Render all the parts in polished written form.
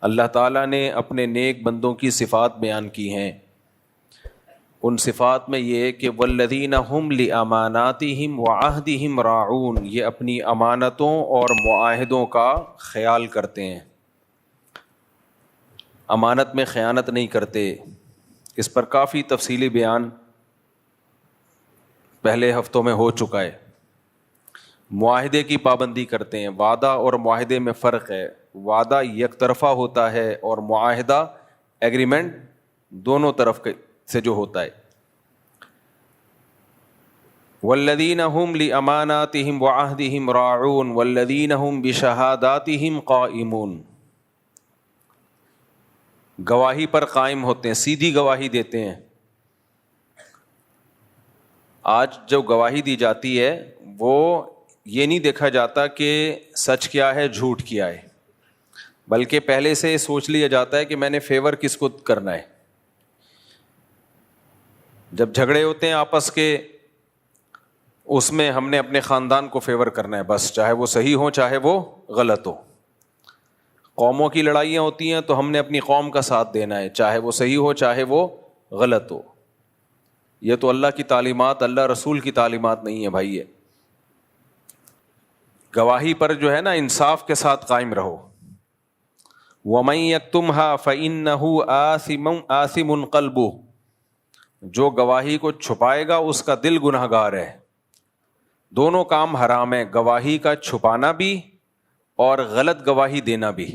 اللہ تعالیٰ نے اپنے نیک بندوں کی صفات بیان کی ہیں. ان صفات میں یہ کہ والذین ہم لاماناتہم وعہدہم راعون، یہ اپنی امانتوں اور معاہدوں کا خیال کرتے ہیں، امانت میں خیانت نہیں کرتے. اس پر کافی تفصیلی بیان پہلے ہفتوں میں ہو چکا ہے. معاہدے کی پابندی کرتے ہیں. وعدہ اور معاہدے میں فرق ہے. وعدہ یک طرفہ ہوتا ہے اور معاہدہ ایگریمنٹ دونوں طرف سے جو ہوتا ہے. والذین هم لاماناتہم وعہدہم راعون والذین هم بشہاداتہم قائمون، گواہی پر قائم ہوتے ہیں، سیدھی گواہی دیتے ہیں. آج جو گواہی دی جاتی ہے وہ یہ نہیں دیکھا جاتا کہ سچ کیا ہے جھوٹ کیا ہے، بلکہ پہلے سے سوچ لیا جاتا ہے کہ میں نے فیور کس کو کرنا ہے. جب جھگڑے ہوتے ہیں آپس کے، اس میں ہم نے اپنے خاندان کو فیور کرنا ہے بس، چاہے وہ صحیح ہو چاہے وہ غلط ہو. قوموں کی لڑائیاں ہوتی ہیں تو ہم نے اپنی قوم کا ساتھ دینا ہے، چاہے وہ صحیح ہو چاہے وہ غلط ہو. یہ تو اللہ کی تعلیمات، اللہ رسول کی تعلیمات نہیں ہے بھائی. یہ گواہی پر جو ہے نا انصاف کے ساتھ قائم رہو. وَمَن يَكْتُمْهَا فَإِنَّهُ آثِمٌ قَلْبُهُ، جو گواہی کو چھپائے گا اس کا دل گنہگار ہے. دونوں کام حرام ہے، گواہی کا چھپانا بھی اور غلط گواہی دینا بھی.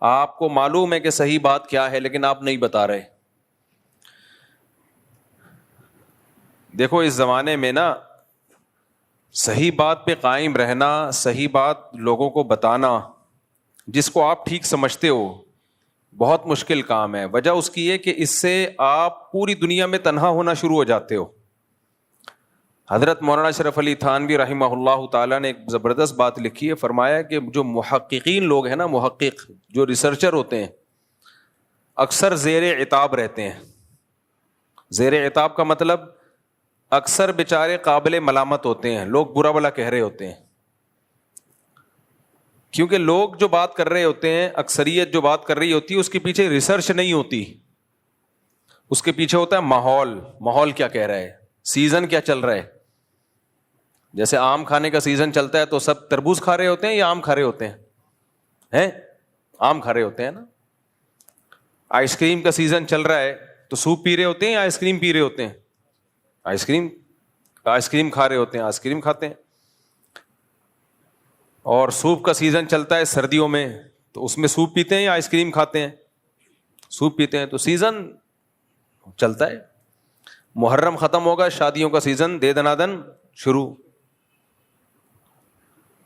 آپ کو معلوم ہے کہ صحیح بات کیا ہے لیکن آپ نہیں بتا رہے. دیکھو اس زمانے میں نا صحیح بات پہ قائم رہنا، صحیح بات لوگوں کو بتانا جس کو آپ ٹھیک سمجھتے ہو، بہت مشکل کام ہے. وجہ اس کی ہے کہ اس سے آپ پوری دنیا میں تنہا ہونا شروع ہو جاتے ہو. حضرت مولانا اشرف علی تھانوی رحمہ اللہ تعالیٰ نے ایک زبردست بات لکھی ہے. فرمایا کہ جو محققین لوگ ہیں نا، محقق جو ریسرچر ہوتے ہیں، اکثر زیر عتاب رہتے ہیں. زیر عتاب کا مطلب اکثر بیچارے قابل ملامت ہوتے ہیں، لوگ برا بلا کہہ رہے ہوتے ہیں. کیونکہ لوگ جو بات کر رہے ہوتے ہیں، اکثریت جو بات کر رہی ہوتی ہے، اس کے پیچھے ریسرچ نہیں ہوتی. اس کے پیچھے ہوتا ہے ماحول کیا کہہ رہا ہے، سیزن کیا چل رہا ہے. جیسے آم کھانے کا سیزن چلتا ہے تو سب تربوز کھا رہے ہوتے ہیں یا آم کھا رہے ہوتے ہیں؟ آم کھا رہے ہوتے ہیں نا. آئس کریم کا سیزن چل رہا ہے تو سوپ پی رہے ہوتے ہیں یا آئس کریم پی رہے ہوتے ہیں؟ آئس کریم کھا رہے ہوتے ہیں، آئس کریم کھاتے ہیں. اور سوپ کا سیزن چلتا ہے سردیوں میں تو اس میں سوپ پیتے ہیں یا آئس کریم کھاتے ہیں؟ سوپ پیتے ہیں. تو سیزن چلتا ہے. محرم ختم ہوگا، شادیوں کا سیزن دے دنادن شروع.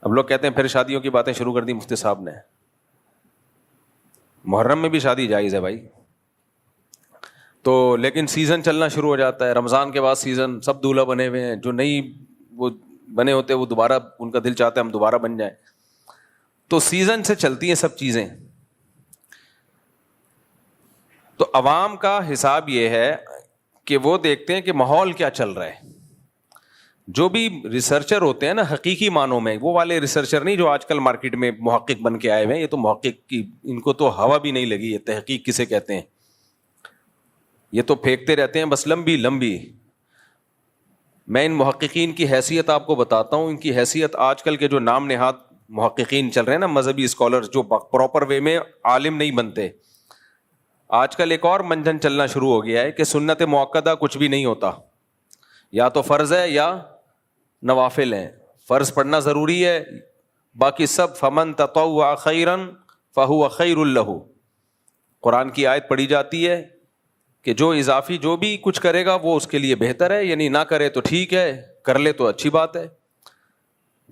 اب لوگ کہتے ہیں پھر شادیوں کی باتیں شروع کر دی مفتی صاحب نے. محرم میں بھی شادی جائز ہے بھائی. تو لیکن سیزن چلنا شروع ہو جاتا ہے. رمضان کے بعد سیزن، سب دولہا بنے ہوئے ہیں، جو نہیں وہ بنے ہوتے وہ دوبارہ ان کا دل چاہتا ہے ہم دوبارہ بن جائیں. تو سیزن سے چلتی ہیں سب چیزیں. تو عوام کا حساب یہ ہے کہ وہ دیکھتے ہیں کہ ماحول کیا چل رہا ہے. جو بھی ریسرچر ہوتے ہیں نا حقیقی معنوں میں، وہ والے ریسرچر نہیں جو آج کل مارکیٹ میں محقق بن کے آئے ہوئے ہیں. یہ تو محقق کی ان کو تو ہوا بھی نہیں لگی ہے. تحقیق کسے کہتے ہیں؟ یہ تو پھینکتے رہتے ہیں بس لمبی. میں ان محققین کی حیثیت آپ کو بتاتا ہوں. ان کی حیثیت آج کل کے جو نام نہاد محققین چل رہے ہیں نا، مذہبی اسکالر جو پراپر وے میں عالم نہیں بنتے. آج کل ایک اور منجن چلنا شروع ہو گیا ہے کہ سنت مؤکدہ کچھ بھی نہیں ہوتا، یا تو فرض ہے یا نوافل ہیں. فرض پڑھنا ضروری ہے، باقی سب فمن تطوع خیرا فہو خیر لہ. قرآن کی آیت پڑھی جاتی ہے کہ جو اضافی جو بھی کچھ کرے گا وہ اس کے لیے بہتر ہے، یعنی نہ کرے تو ٹھیک ہے، کر لے تو اچھی بات ہے.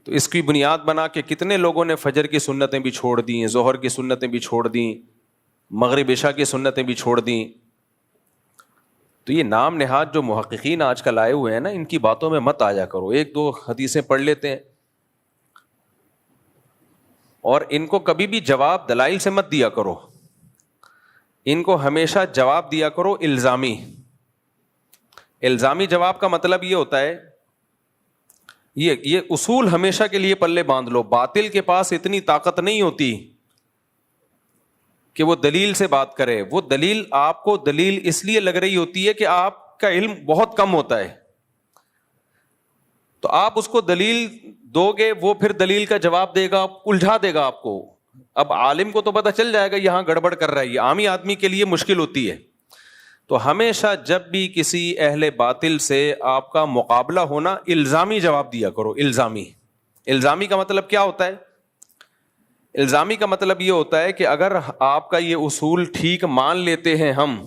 تو اس کی بنیاد بنا کے کتنے لوگوں نے فجر کی سنتیں بھی چھوڑ دیں، ظہر کی سنتیں بھی چھوڑ دیں، مغرب عشاء کی سنتیں بھی چھوڑ دیں. تو یہ نام نہاد جو محققین آج کل آئے ہوئے ہیں نا، ان کی باتوں میں مت آیا کرو. ایک دو حدیثیں پڑھ لیتے ہیں اور ان کو کبھی بھی جواب دلائل سے مت دیا کرو. ان کو ہمیشہ جواب دیا کرو الزامی. الزامی جواب کا مطلب یہ ہوتا ہے، یہ اصول ہمیشہ کے لیے پلے باندھ لو. باطل کے پاس اتنی طاقت نہیں ہوتی کہ وہ دلیل سے بات کرے. وہ دلیل آپ کو دلیل اس لیے لگ رہی ہوتی ہے کہ آپ کا علم بہت کم ہوتا ہے, تو آپ اس کو دلیل دو گے, وہ پھر دلیل کا جواب دے گا, الجھا دے گا آپ کو. اب عالم کو تو پتہ چل جائے گا یہاں گڑبڑ کر رہا ہے, یہ عامی آدمی کے لیے مشکل ہوتی ہے. تو ہمیشہ جب بھی کسی اہل باطل سے آپ کا مقابلہ ہونا, الزامی جواب دیا کرو. الزامی کا مطلب کیا ہوتا ہے؟ الزامی کا مطلب یہ ہوتا ہے کہ اگر آپ کا یہ اصول ٹھیک مان لیتے ہیں ہم,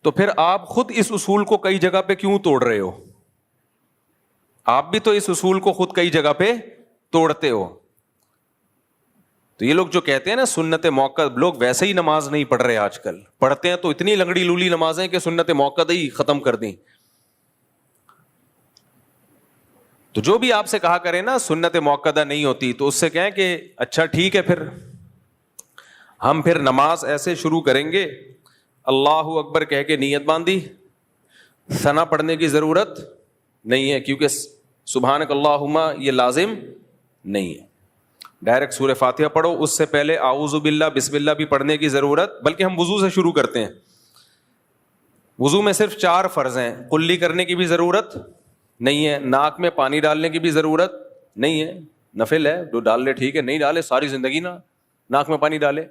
تو پھر آپ خود اس اصول کو کئی جگہ پہ کیوں توڑ رہے ہو؟ آپ بھی تو اس اصول کو خود کئی جگہ پہ توڑتے ہو. تو یہ لوگ جو کہتے ہیں نا سنت موقع, لوگ ویسے ہی نماز نہیں پڑھ رہے آج کل, پڑھتے ہیں تو اتنی لنگڑی لولی نمازیں کہ سنت موقع ہی ختم کر دیں. تو جو بھی آپ سے کہا کرے نا سنت موقع نہیں ہوتی, تو اس سے کہیں کہ اچھا ٹھیک ہے, پھر ہم پھر نماز ایسے شروع کریں گے, اللہ اکبر کہہ کے نیت باندھی, ثنا پڑھنے کی ضرورت نہیں ہے کیونکہ سبحانک اللہم یہ لازم نہیں ہے. ڈائریکٹ سورہ فاتحہ پڑھو, اس سے پہلے اعوذ باللہ بسم اللہ بھی پڑھنے کی ضرورت, بلکہ ہم وضو سے شروع کرتے ہیں. وضو میں صرف 4 فرض ہیں, قلی کرنے کی بھی ضرورت نہیں ہے, ناک میں پانی ڈالنے کی بھی ضرورت نہیں ہے, نفل ہے, جو ڈال لے ٹھیک ہے, نہیں ڈالے ساری زندگی نہ ناک میں پانی ڈالے.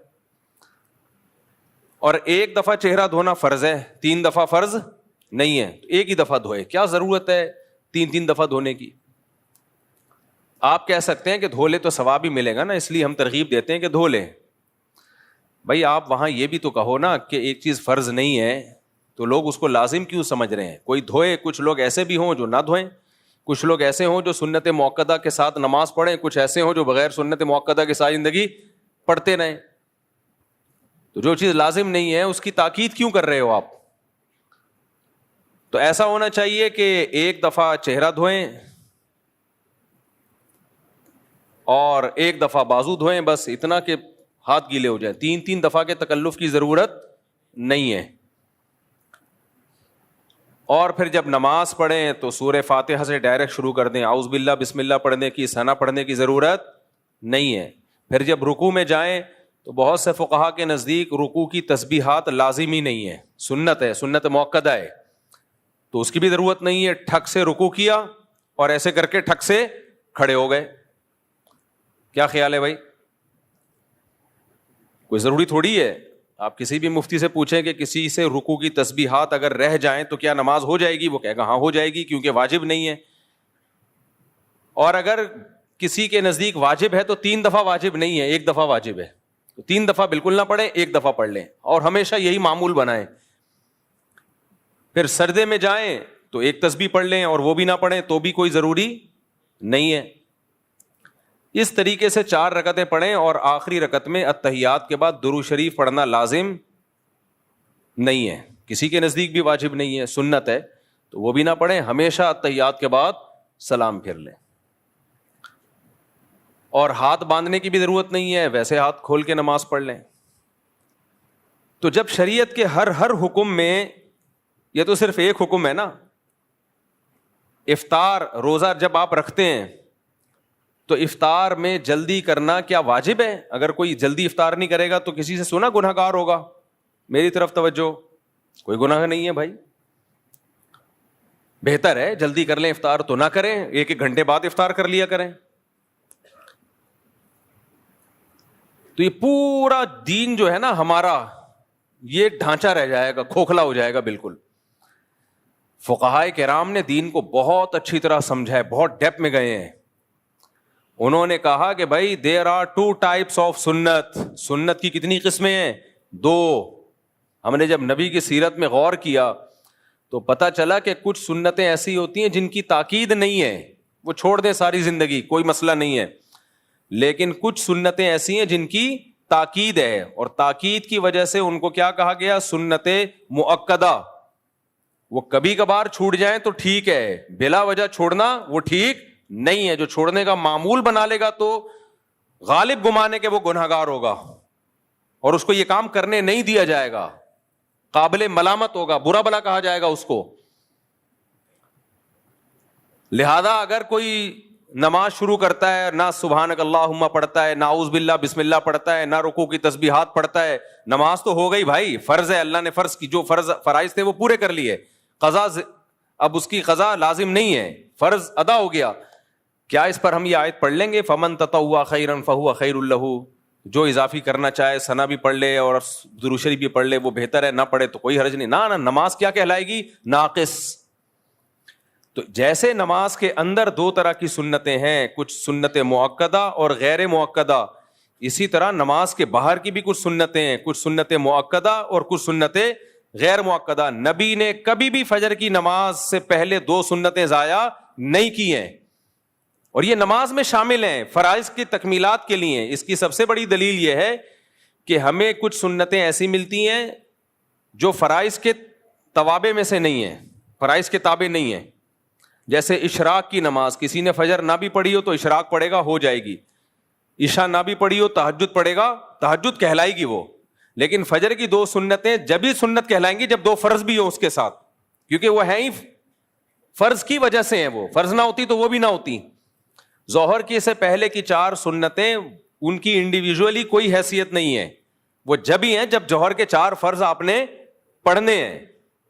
اور 1 دفعہ چہرہ دھونا فرض ہے, 3 دفعہ فرض نہیں ہے, ایک ہی دفعہ دھوئے, کیا ضرورت ہے 3 دفعہ دھونے کی؟ آپ کہہ سکتے ہیں کہ دھو لے تو ثواب ہی ملے گا نا, اس لیے ہم ترغیب دیتے ہیں کہ دھو لے. بھائی آپ وہاں یہ بھی تو کہو نا کہ ایک چیز فرض نہیں ہے, تو لوگ اس کو لازم کیوں سمجھ رہے ہیں؟ کوئی دھوئے, کچھ لوگ ایسے بھی ہوں جو نہ دھوئیں, کچھ لوگ ایسے ہوں جو سنت موقدہ کے ساتھ نماز پڑھیں, کچھ ایسے ہوں جو بغیر سنت موقدہ کے ساتھ زندگی پڑھتے رہیں. تو جو چیز لازم نہیں ہے اس کی تاکید کیوں کر رہے ہو آپ؟ تو ایسا ہونا چاہیے کہ 1 دفعہ چہرہ دھوئیں اور 1 دفعہ بازو دھوئیں, بس اتنا کہ ہاتھ گیلے ہو جائیں. 3 دفعہ کے تکلف کی ضرورت نہیں ہے. اور پھر جب نماز پڑھیں تو سورہ فاتحہ سے ڈائریکٹ شروع کر دیں, اعوذ باللہ بسم اللہ پڑھنے کی, ثنا پڑھنے کی ضرورت نہیں ہے. پھر جب رکوع میں جائیں تو بہت سے فقہا کے نزدیک رکوع کی تسبیحات لازمی نہیں ہے, سنت ہے, سنت موقدہ ہے, تو اس کی بھی ضرورت نہیں ہے. ٹھک سے رکوع کیا اور ایسے کر کے ٹھک سے کھڑے ہو گئے. کیا خیال ہے بھائی؟ کوئی ضروری تھوڑی ہے. آپ کسی بھی مفتی سے پوچھیں کہ کسی سے رکوع کی تسبیحات اگر رہ جائیں تو کیا نماز ہو جائے گی؟ وہ کہے گا ہاں ہو جائے گی, کیونکہ واجب نہیں ہے. اور اگر کسی کے نزدیک واجب ہے تو 3 دفعہ واجب نہیں ہے, 1 دفعہ واجب ہے. تو 3 دفعہ بالکل نہ پڑھیں, 1 دفعہ پڑھ لیں, اور ہمیشہ یہی معمول بنائیں. پھر سجدے میں جائیں تو 1 تسبیح پڑھ لیں, اور وہ بھی نہ پڑھیں تو بھی کوئی ضروری نہیں ہے. اس طریقے سے 4 رکعتیں پڑھیں, اور آخری رکعت میں اتحیات کے بعد درود شریف پڑھنا لازم نہیں ہے, کسی کے نزدیک بھی واجب نہیں ہے, سنت ہے, تو وہ بھی نہ پڑھیں. ہمیشہ اتحیات کے بعد سلام پھر لیں. اور ہاتھ باندھنے کی بھی ضرورت نہیں ہے, ویسے ہاتھ کھول کے نماز پڑھ لیں. تو جب شریعت کے ہر حکم میں, یہ تو صرف ایک حکم ہے نا, افطار روزہ جب آپ رکھتے ہیں تو افطار میں جلدی کرنا کیا واجب ہے؟ اگر کوئی جلدی افطار نہیں کرے گا تو کسی سے سنا گناہ گار ہوگا. میری طرف توجہ, کوئی گناہ نہیں ہے بھائی, بہتر ہے جلدی کر لیں افطار, تو نہ کریں, 1 گھنٹے بعد افطار کر لیا کریں. تو یہ پورا دین جو ہے نا ہمارا, یہ ڈھانچہ رہ جائے گا, کھوکھلا ہو جائے گا بالکل. فقہائے کرام نے دین کو بہت اچھی طرح سمجھا ہے, بہت ڈیپ میں گئے ہیں. انہوں نے کہا کہ بھائی دیر آر 2 types of سنت. سنت کی کتنی قسمیں ہیں؟ 2. ہم نے جب نبی کی سیرت میں غور کیا تو پتہ چلا کہ کچھ سنتیں ایسی ہوتی ہیں جن کی تاکید نہیں ہے, وہ چھوڑ دیں ساری زندگی, کوئی مسئلہ نہیں ہے. لیکن کچھ سنتیں ایسی ہیں جن کی تاکید ہے, اور تاکید کی وجہ سے ان کو کیا کہا گیا؟ سنت مؤکدہ. وہ کبھی کبھار چھوٹ جائیں تو ٹھیک ہے, بلا وجہ چھوڑنا وہ ٹھیک نہیں ہے. جو چھوڑنے کا معمول بنا لے گا تو غالب گمانے کے وہ گنہگار ہوگا, اور اس کو یہ کام کرنے نہیں دیا جائے گا, قابل ملامت ہوگا, برا بلا کہا جائے گا اس کو. لہذا اگر کوئی نماز شروع کرتا ہے نہ سبحانک اللہم پڑھتا ہے، نہ اعوذ باللہ بسم اللہ پڑھتا ہے، نہ رکوع کی تسبیحات پڑھتا ہے، نماز تو ہو گئی بھائی، فرض ہے، اللہ نے فرض کی، جو فرائض تھے وہ پورے کر لیے، قضا اب اس کی قضا لازم نہیں ہے، فرض ادا ہو گیا. کیا اس پر ہم یہ آیت پڑھ لیں گے فمن تطوع خیرا فہو خیر لہ، جو اضافی کرنا چاہے ثنا بھی پڑھ لے اور درود شریف بھی پڑھ لے وہ بہتر ہے، نہ پڑھے تو کوئی حرج نہیں. نہ نماز کیا کہلائے گی؟ ناقص. تو جیسے نماز کے اندر دو طرح کی سنتیں ہیں، کچھ سنت مؤکدہ اور غیر مؤکدہ، اسی طرح نماز کے باہر کی بھی کچھ سنتیں ہیں، کچھ سنت مؤکدہ اور کچھ سنتیں غیر مؤکدہ. نبی نے کبھی بھی فجر کی نماز سے پہلے 2 سنتیں ضائع نہیں کی ہیں، اور یہ نماز میں شامل ہیں، فرائض کی تکمیلات کے لیے. اس کی سب سے بڑی دلیل یہ ہے کہ ہمیں کچھ سنتیں ایسی ملتی ہیں جو فرائض کے توابع میں سے نہیں ہیں، فرائض کے تابع نہیں ہیں. جیسے اشراق کی نماز، کسی نے فجر نہ بھی پڑھی ہو تو اشراق پڑھے گا، ہو جائے گی. عشاء نہ بھی پڑھی ہو تہجد پڑھے گا، تہجد کہلائے گی وہ. لیکن فجر کی 2 سنتیں جب ہی سنت کہلائیں گی جب 2 فرض بھی ہو اس کے ساتھ، کیونکہ وہ ہیں ہی فرض کی وجہ سے ہیں، وہ فرض نہ ہوتی تو وہ بھی نہ ہوتی. ظہر کی سے پہلے کی 4 سنتیں ان کی انڈیویجولی کوئی حیثیت نہیں ہے، وہ جب ہی ہیں جب ظہر کے 4 فرض آپ نے پڑھنے ہیں.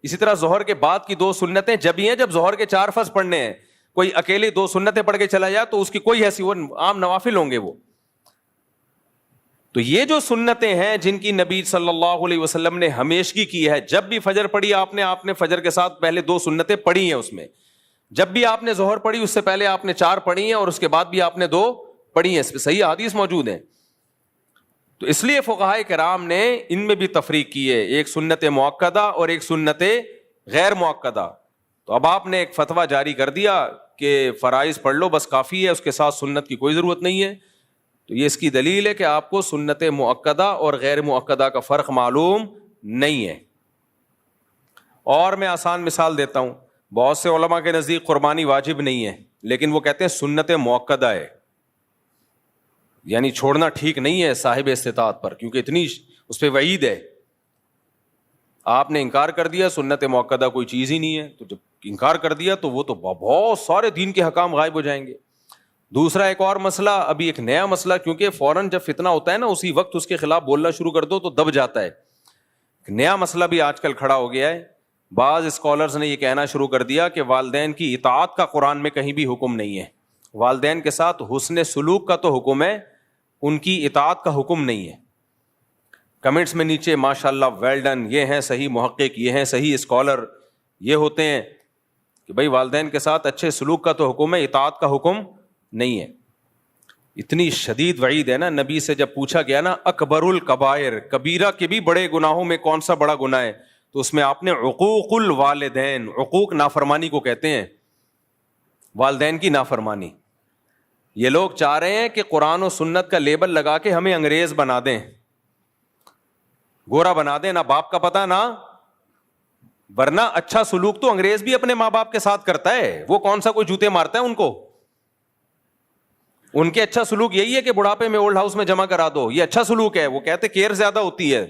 اسی طرح ظہر کے بعد کی 2 سنتیں جب ہی ہیں جب ظہر کے 4 فرض پڑھنے ہیں. کوئی اکیلے 2 سنتیں پڑھ کے چلا جائے تو اس کی کوئی حیثیت، وہ عام نوافل ہوں گے وہ. تو یہ جو سنتیں ہیں جن کی نبی صلی اللہ علیہ وسلم نے ہمیشگی کی ہے، جب بھی فجر پڑھی آپ نے فجر کے ساتھ پہلے 2 سنتیں پڑھی ہیں، اس میں جب بھی آپ نے ظہر پڑھی اس سے پہلے آپ نے 4 پڑھی ہیں اور اس کے بعد بھی آپ نے 2 پڑھی ہیں. اس پہ صحیح حدیث موجود ہیں. تو اس لیے فقہائے کرام نے ان میں بھی تفریق کی ہے، ایک سنت مؤکدہ اور ایک سنت غیر مؤکدہ. تو اب آپ نے ایک فتویٰ جاری کر دیا کہ فرائض پڑھ لو بس کافی ہے، اس کے ساتھ سنت کی کوئی ضرورت نہیں ہے. تو یہ اس کی دلیل ہے کہ آپ کو سنت مؤکدہ اور غیر مؤکدہ کا فرق معلوم نہیں ہے. اور میں آسان مثال دیتا ہوں، بہت سے علماء کے نزدیک قربانی واجب نہیں ہے، لیکن وہ کہتے ہیں سنت مؤکدہ ہے، یعنی چھوڑنا ٹھیک نہیں ہے صاحب استطاعت پر، کیونکہ اتنی اس پہ وعید ہے. آپ نے انکار کر دیا، سنت مؤکدہ کوئی چیز ہی نہیں ہے، تو جب انکار کر دیا تو وہ تو بہت سارے دین کے حکام غائب ہو جائیں گے. دوسرا ایک اور مسئلہ، ابھی ایک نیا مسئلہ، کیونکہ فوراً جب فتنہ ہوتا ہے نا اسی وقت اس کے خلاف بولنا شروع کر دو تو دب جاتا ہے. ایک نیا مسئلہ بھی آج کل کھڑا ہو گیا ہے. بعض اسکالرز نے یہ کہنا شروع کر دیا کہ والدین کی اطاعت کا قرآن میں کہیں بھی حکم نہیں ہے. والدین کے ساتھ حسن سلوک کا تو حکم ہے، ان کی اطاعت کا حکم نہیں ہے. کمنٹس میں نیچے ماشاءاللہ ویل ڈن، یہ ہیں صحیح محقق، یہ ہیں صحیح اسکالر، یہ ہوتے ہیں کہ بھائی والدین کے ساتھ اچھے سلوک کا تو حکم ہے، اطاعت کا حکم نہیں ہے. اتنی شدید وعید ہے نا. نبی سے جب پوچھا گیا نا اکبر الکبائر، کبیرہ کے بھی بڑے گناہوں میں کون سا بڑا گناہ ہے، تو اس میں آپ نے عقوق الوالدین، عقوق نافرمانی کو کہتے ہیں، والدین کی نافرمانی. یہ لوگ چاہ رہے ہیں کہ قرآن و سنت کا لیبل لگا کے ہمیں انگریز بنا دیں، گورا بنا دیں، نہ باپ کا پتہ نہ، ورنہ اچھا سلوک تو انگریز بھی اپنے ماں باپ کے ساتھ کرتا ہے. وہ کون سا کوئی جوتے مارتا ہے ان کو؟ ان کے اچھا سلوک یہی ہے کہ بڑھاپے میں اولڈ ہاؤس میں جمع کرا دو، یہ اچھا سلوک ہے. وہ کہتے کیئر زیادہ ہوتی ہے.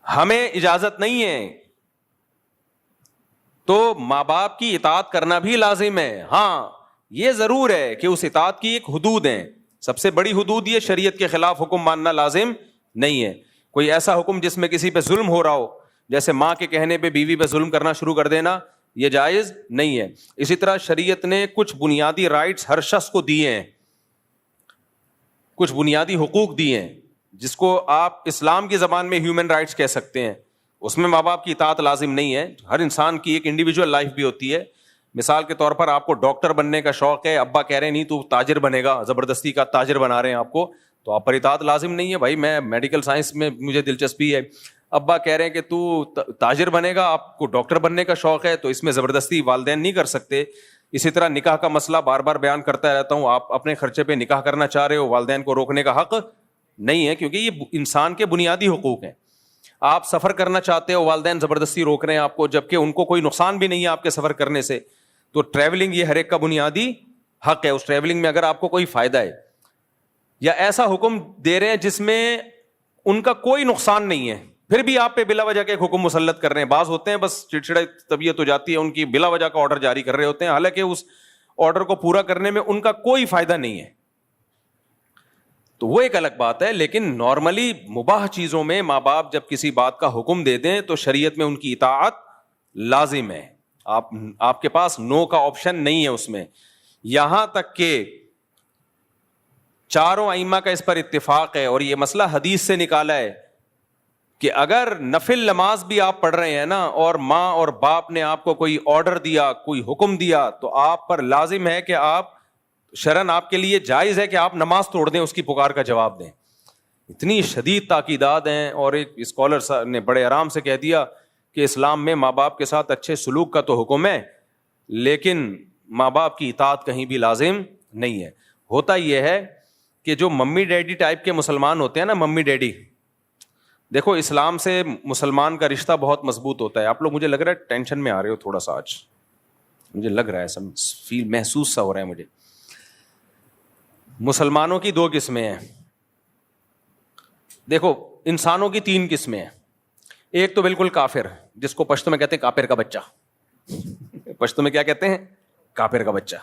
ہمیں اجازت نہیں ہے. تو ماں باپ کی اطاعت کرنا بھی لازم ہے. ہاں یہ ضرور ہے کہ اس اطاعت کی ایک حدود ہے. سب سے بڑی حدود یہ شریعت کے خلاف حکم ماننا لازم نہیں ہے. کوئی ایسا حکم جس میں کسی پہ ظلم ہو رہا ہو، جیسے ماں کے کہنے پہ بیوی پہ ظلم کرنا شروع کر دینا، یہ جائز نہیں ہے. اسی طرح شریعت نے کچھ بنیادی رائٹس ہر شخص کو دیے ہیں، کچھ بنیادی حقوق دیے ہیں جس کو آپ اسلام کی زبان میں ہیومن رائٹس کہہ سکتے ہیں. اس میں ماں باپ کی اطاعت لازم نہیں ہے. ہر انسان کی ایک انڈیویجول لائف بھی ہوتی ہے. مثال کے طور پر آپ کو ڈاکٹر بننے کا شوق ہے، ابا کہہ رہے ہیں نہیں تو تاجر بنے گا، زبردستی کا تاجر بنا رہے ہیں آپ کو، تو آپ پر اطاعت لازم نہیں ہے. بھائی میں میڈیکل سائنس میں مجھے دلچسپی ہے، ابا کہہ رہے ہیں کہ تو تاجر بنے گا، آپ کو ڈاکٹر بننے کا شوق ہے، تو اس میں زبردستی والدین نہیں کر سکتے. اسی طرح نکاح کا مسئلہ بار بار بیان کرتا رہتا ہوں، آپ اپنے خرچے پہ نکاح کرنا چاہ رہے ہو، والدین کو روکنے کا حق نہیں ہے، کیونکہ یہ انسان کے بنیادی حقوق ہیں. آپ سفر کرنا چاہتے ہو، والدین زبردستی روک رہے ہیں آپ کو، جبکہ ان کو کوئی نقصان بھی نہیں ہے آپ کے سفر کرنے سے. تو ٹریولنگ یہ ہر ایک کا بنیادی حق ہے. اس ٹریولنگ میں اگر آپ کو کوئی فائدہ ہے، یا ایسا حکم دے رہے ہیں جس میں ان کا کوئی نقصان نہیں ہے، پھر بھی آپ پہ بلا وجہ کا ایک حکم مسلط کر رہے ہیں. بعض ہوتے ہیں بس چڑچڑے طبیعت ہو جاتی ہے ان کی، بلا وجہ کا آرڈر جاری کر رہے ہوتے ہیں، حالانکہ اس آرڈر کو پورا کرنے میں ان کا کوئی فائدہ نہیں ہے, تو وہ ایک الگ بات ہے. لیکن نارملی مباح چیزوں میں ماں باپ جب کسی بات کا حکم دے دیں تو شریعت میں ان کی اطاعت لازم ہے. آپ کے پاس نو کا آپشن نہیں ہے اس میں. یہاں تک کہ چاروں ائمہ کا اس پر اتفاق ہے, اور یہ مسئلہ حدیث سے نکالا ہے, کہ اگر نفل نماز بھی آپ پڑھ رہے ہیں نا, اور ماں اور باپ نے آپ کو کوئی آرڈر دیا, کوئی حکم دیا, تو آپ پر لازم ہے کہ آپ شرعاً آپ کے لیے جائز ہے کہ آپ نماز توڑ دیں, اس کی پکار کا جواب دیں. اتنی شدید تاکیدات ہیں. اور ایک اسکالر نے بڑے آرام سے کہہ دیا کہ اسلام میں ماں باپ کے ساتھ اچھے سلوک کا تو حکم ہے, لیکن ماں باپ کی اطاعت کہیں بھی لازم نہیں ہے. ہوتا یہ ہے کہ جو ممی ڈیڈی ٹائپ کے مسلمان ہوتے ہیں نا, ممی ڈیڈی, دیکھو اسلام سے مسلمان کا رشتہ بہت مضبوط ہوتا ہے. آپ لوگ مجھے لگ رہا ہے ٹینشن میں آ رہے ہو تھوڑا سا, آج مجھے لگ رہا ہے سب فیل محسوس سا ہو رہا ہے مجھے. مسلمانوں کی دو قسمیں ہیں. دیکھو انسانوں کی تین قسمیں ہیں. ایک تو بالکل کافر, جس کو پشتو میں کہتے ہیں کافر کا بچہ. پشتو میں کیا کہتے ہیں؟ کافر کا بچہ.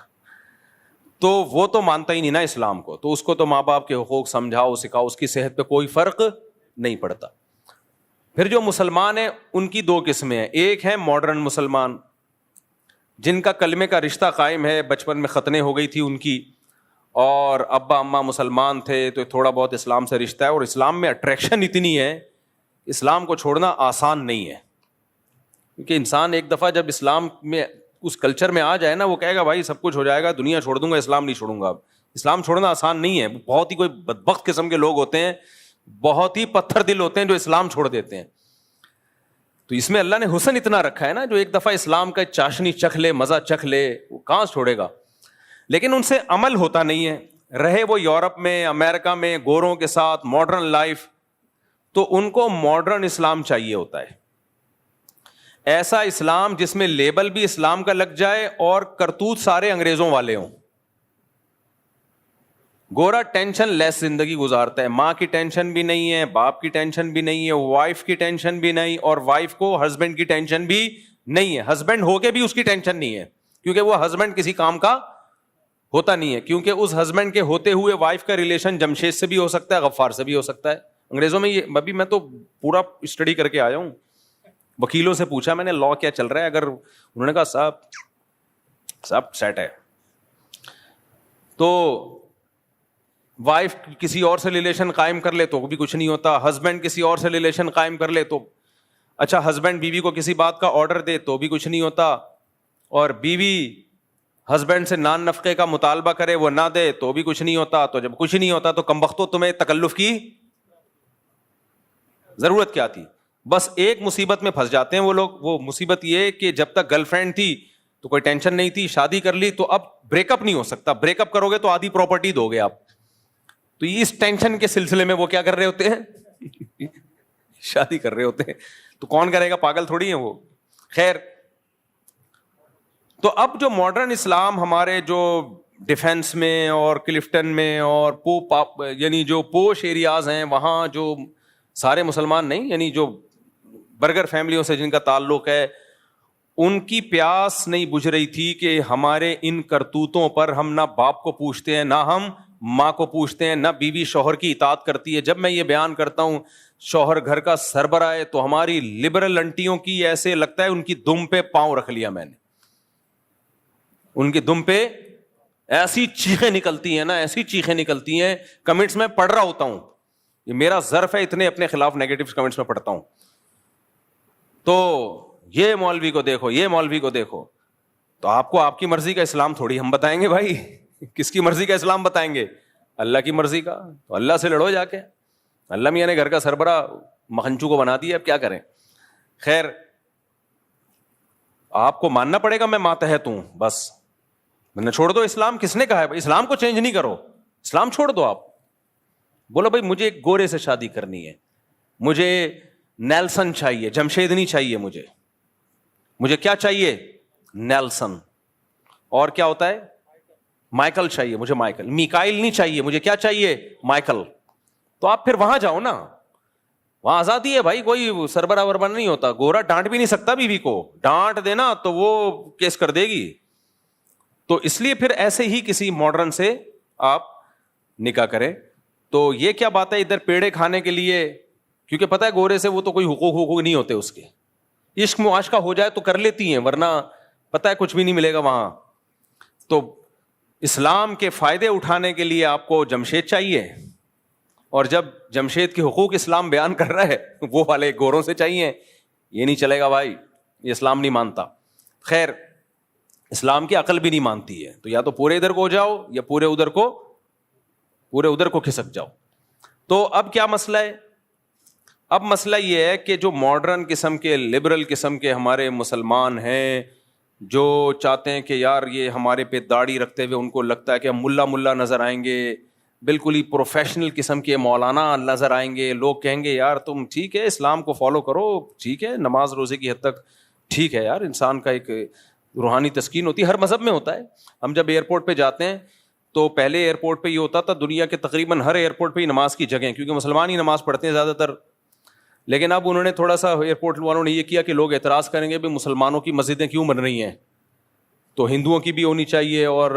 تو وہ تو مانتا ہی نہیں نا اسلام کو, تو اس کو تو ماں باپ کے حقوق سمجھاؤ سکھاؤ, اس کی صحت پہ کوئی فرق نہیں پڑتا. پھر جو مسلمان ہیں ان کی دو قسمیں ہیں. ایک ہے ماڈرن مسلمان, جن کا کلمے کا رشتہ قائم ہے, بچپن میں ختنے ہو گئی تھی ان کی, اور ابا اماں مسلمان تھے تو تھوڑا بہت اسلام سے رشتہ ہے, اور اسلام میں اٹریکشن اتنی ہے, اسلام کو چھوڑنا آسان نہیں ہے. کیونکہ انسان ایک دفعہ جب اسلام میں اس کلچر میں آ جائے نا, وہ کہے گا بھائی سب کچھ ہو جائے گا, دنیا چھوڑ دوں گا, اسلام نہیں چھوڑوں گا. اب اسلام چھوڑنا آسان نہیں ہے. بہت ہی کوئی بدبخت قسم کے لوگ ہوتے ہیں, بہت ہی پتھر دل ہوتے ہیں جو اسلام چھوڑ دیتے ہیں. تو اس میں اللہ نے حسن اتنا رکھا ہے نا, جو ایک دفعہ اسلام کا چاشنی چکھ لے, مزہ چکھ لے, وہ کہاں چھوڑے گا. لیکن ان سے عمل ہوتا نہیں ہے. رہے وہ یورپ میں, امریکہ میں, گوروں کے ساتھ ماڈرن لائف, تو ان کو ماڈرن اسلام چاہیے ہوتا ہے. ایسا اسلام جس میں لیبل بھی اسلام کا لگ جائے اور کرتوت سارے انگریزوں والے ہوں. گورا ٹینشن لیس زندگی گزارتا ہے, ماں کی ٹینشن بھی نہیں ہے, باپ کی ٹینشن بھی نہیں ہے, وائف کی ٹینشن بھی نہیں, اور وائف کو ہسبینڈ کی ٹینشن بھی نہیں ہے. ہسبینڈ ہو کے بھی اس کی ٹینشن نہیں ہے, کیونکہ وہ ہسبینڈ کسی کام کا ہوتا نہیں ہے. کیونکہ اس ہسبینڈ کے ہوتے ہوئے وائف کا ریلیشن جمشید سے بھی ہو سکتا ہے, غفار سے بھی ہو سکتا ہے. انگریزوں میں یہ ابھی میں تو پورا اسٹڈی کر کے آیا ہوں, وکیلوں سے پوچھا میں نے لا کیا چل رہا ہے, اگر انہوں نے کہا صاحب سیٹ ہے, تو وائف کسی اور سے ریلیشن قائم کر لے تو بھی کچھ نہیں ہوتا, ہسبینڈ کسی اور سے ریلیشن قائم کر لے تو اچھا, ہسبینڈ بیوی کو کسی بات کا آرڈر دے تو بھی کچھ نہیں ہوتا, اور بیوی ہسبینڈ سے نان نفقے کا مطالبہ کرے وہ نہ دے تو بھی کچھ نہیں ہوتا. تو جب کچھ نہیں ہوتا تو کمبختو تمہیں تکلف کی ضرورت کیا تھی. بس ایک مصیبت میں پھنس جاتے ہیں وہ لوگ. وہ مصیبت یہ کہ جب تک گرل فرینڈ تھی تو کوئی ٹینشن نہیں تھی, شادی کر لی تو اب بریک اپ نہیں ہو سکتا, بریک اپ کرو گے تو آدھی پراپرٹی دو گے آپ. تو اس ٹینشن کے سلسلے میں وہ کیا کر رہے ہوتے ہیں, شادی کر رہے ہوتے ہیں. تو کون کرے گا, پاگل تھوڑی ہیں وہ. خیر, تو اب جو ماڈرن اسلام ہمارے جو ڈیفینس میں اور کلفٹن میں اور یعنی جو پوش ایریاز ہیں وہاں جو سارے مسلمان نہیں, یعنی جو برگر فیملیوں سے جن کا تعلق ہے, ان کی پیاس نہیں بجھ رہی تھی کہ ہمارے ان کرتوتوں پر ہم نہ باپ کو پوچھتے ہیں, نہ ہم ماں کو پوچھتے ہیں, نہ بیوی شوہر کی اطاعت کرتی ہے. جب میں یہ بیان کرتا ہوں شوہر گھر کا سربراہ ہے, تو ہماری لبرل انٹیوں کی ایسے لگتا ہے ان کی دم پہ پاؤں رکھ لیا میں نے, ان کی دم پہ ایسی چیخیں نکلتی ہیں نا, ایسی چیخیں نکلتی ہیں. کمنٹس میں پڑھ رہا ہوتا ہوں, یہ میرا ظرف ہے, اتنے اپنے خلاف نیگیٹو کمنٹس میں پڑھتا ہوں. تو یہ مولوی کو دیکھو, یہ مولوی کو دیکھو. تو آپ کو آپ کی مرضی کا اسلام تھوڑی ہم بتائیں گے بھائی, کس کی مرضی کا اسلام بتائیں گے؟ اللہ کی مرضی کا. تو اللہ سے لڑو جا کے. اللہ میاں نے گھر کا سربراہ مکھنچو کو بنا دیا, اب کیا کریں. خیر, آپ کو ماننا پڑے گا میں ماتحت ہوں, بس میں نے چھوڑ دو اسلام. کس نے کہا ہے اسلام کو چینج نہیں کرو, اسلام چھوڑ دو. آپ بولو بھائی مجھے ایک گورے سے شادی کرنی ہے, مجھے نیلسن چاہیے, جمشید نہیں چاہیے, مجھے کیا چاہیے؟ نیلسن. اور کیا ہوتا ہے؟ مائیکل چاہیے, مجھے مائیکل. میکائل نہیں چاہیے, مجھے کیا چاہیے؟ مائیکل. تو آپ پھر وہاں جاؤ نا, وہاں آزادی ہے بھائی, کوئی سربراہ وربراہ نہیں ہوتا. گورا ڈانٹ بھی نہیں سکتا بیوی کو, ڈانٹ دینا تو وہ کیس کر دے گی. تو اس لیے پھر ایسے ہی کسی ماڈرن سے آپ نکاح کریں. تو یہ کیا بات ہے ادھر پیڑے کھانے کے لیے, کیونکہ پتہ ہے گورے سے وہ تو کوئی حقوق نہیں ہوتے اس کے, عشق معاشقہ ہو جائے تو کر لیتی ہیں, ورنہ پتہ ہے کچھ بھی نہیں ملے گا وہاں. تو اسلام کے فائدے اٹھانے کے لیے آپ کو جمشید چاہیے, اور جب جمشید کے حقوق اسلام بیان کر رہا ہے وہ والے گوروں سے چاہیے. یہ نہیں چلے گا بھائی, یہ اسلام نہیں مانتا. خیر اسلام کی عقل بھی نہیں مانتی ہے, تو یا تو پورے ادھر کو ہو جاؤ یا پورے ادھر کو کھسک جاؤ. تو اب کیا مسئلہ ہے؟ اب مسئلہ یہ ہے کہ جو ماڈرن قسم کے لبرل قسم کے ہمارے مسلمان ہیں, جو چاہتے ہیں کہ یار یہ ہمارے پہ داڑھی رکھتے ہوئے ان کو لگتا ہے کہ ہم ملا نظر آئیں گے, بالکل ہی پروفیشنل قسم کے مولانا نظر آئیں گے, لوگ کہیں گے یار تم ٹھیک ہے اسلام کو فالو کرو, ٹھیک ہے نماز روزے کی حد تک ٹھیک ہے یار, انسان کا ایک روحانی تسکین ہوتی ہے, ہر مذہب میں ہوتا ہے. ہم جب ایئرپورٹ پہ جاتے ہیں تو پہلے ایئرپورٹ پہ یہ ہوتا تھا, دنیا کے تقریباً ہر ایئرپورٹ پہ ہی نماز کی جگہ, کیونکہ مسلمان ہی نماز پڑھتے ہیں زیادہ تر. لیکن اب انہوں نے تھوڑا سا ایئرپورٹ والوں نے یہ کیا کہ لوگ اعتراض کریں گے بھی مسلمانوں کی مسجدیں کیوں بن رہی ہیں, تو ہندوؤں کی بھی ہونی چاہیے اور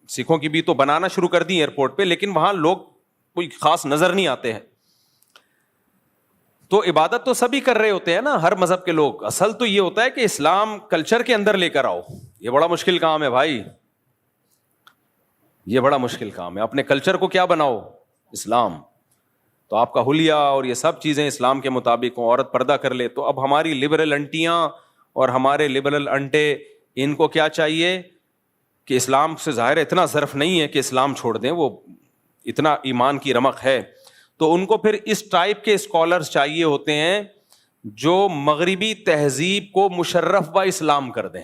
سکھوں کی بھی, تو بنانا شروع کر دی ایئرپورٹ پہ, لیکن وہاں لوگ کوئی خاص نظر نہیں آتے ہیں. تو عبادت تو سبھی کر رہے ہوتے ہیں نا, ہر مذہب کے لوگ. اصل تو یہ ہوتا ہے کہ اسلام کلچر کے اندر لے کر آؤ. یہ بڑا مشکل کام ہے بھائی, یہ بڑا مشکل کام ہے. اپنے کلچر کو کیا بناؤ؟ اسلام. تو آپ کا حلیہ اور یہ سب چیزیں اسلام کے مطابق ہوں, عورت پردہ کر لے. تو اب ہماری لبرل انٹیاں اور ہمارے لبرل انٹے, ان کو کیا چاہیے کہ اسلام سے ظاہر اتنا ظرف نہیں ہے کہ اسلام چھوڑ دیں, وہ اتنا ایمان کی رمق ہے. تو ان کو پھر اس ٹائپ کے اسکالرز چاہیے ہوتے ہیں جو مغربی تہذیب کو مشرف با اسلام کر دیں.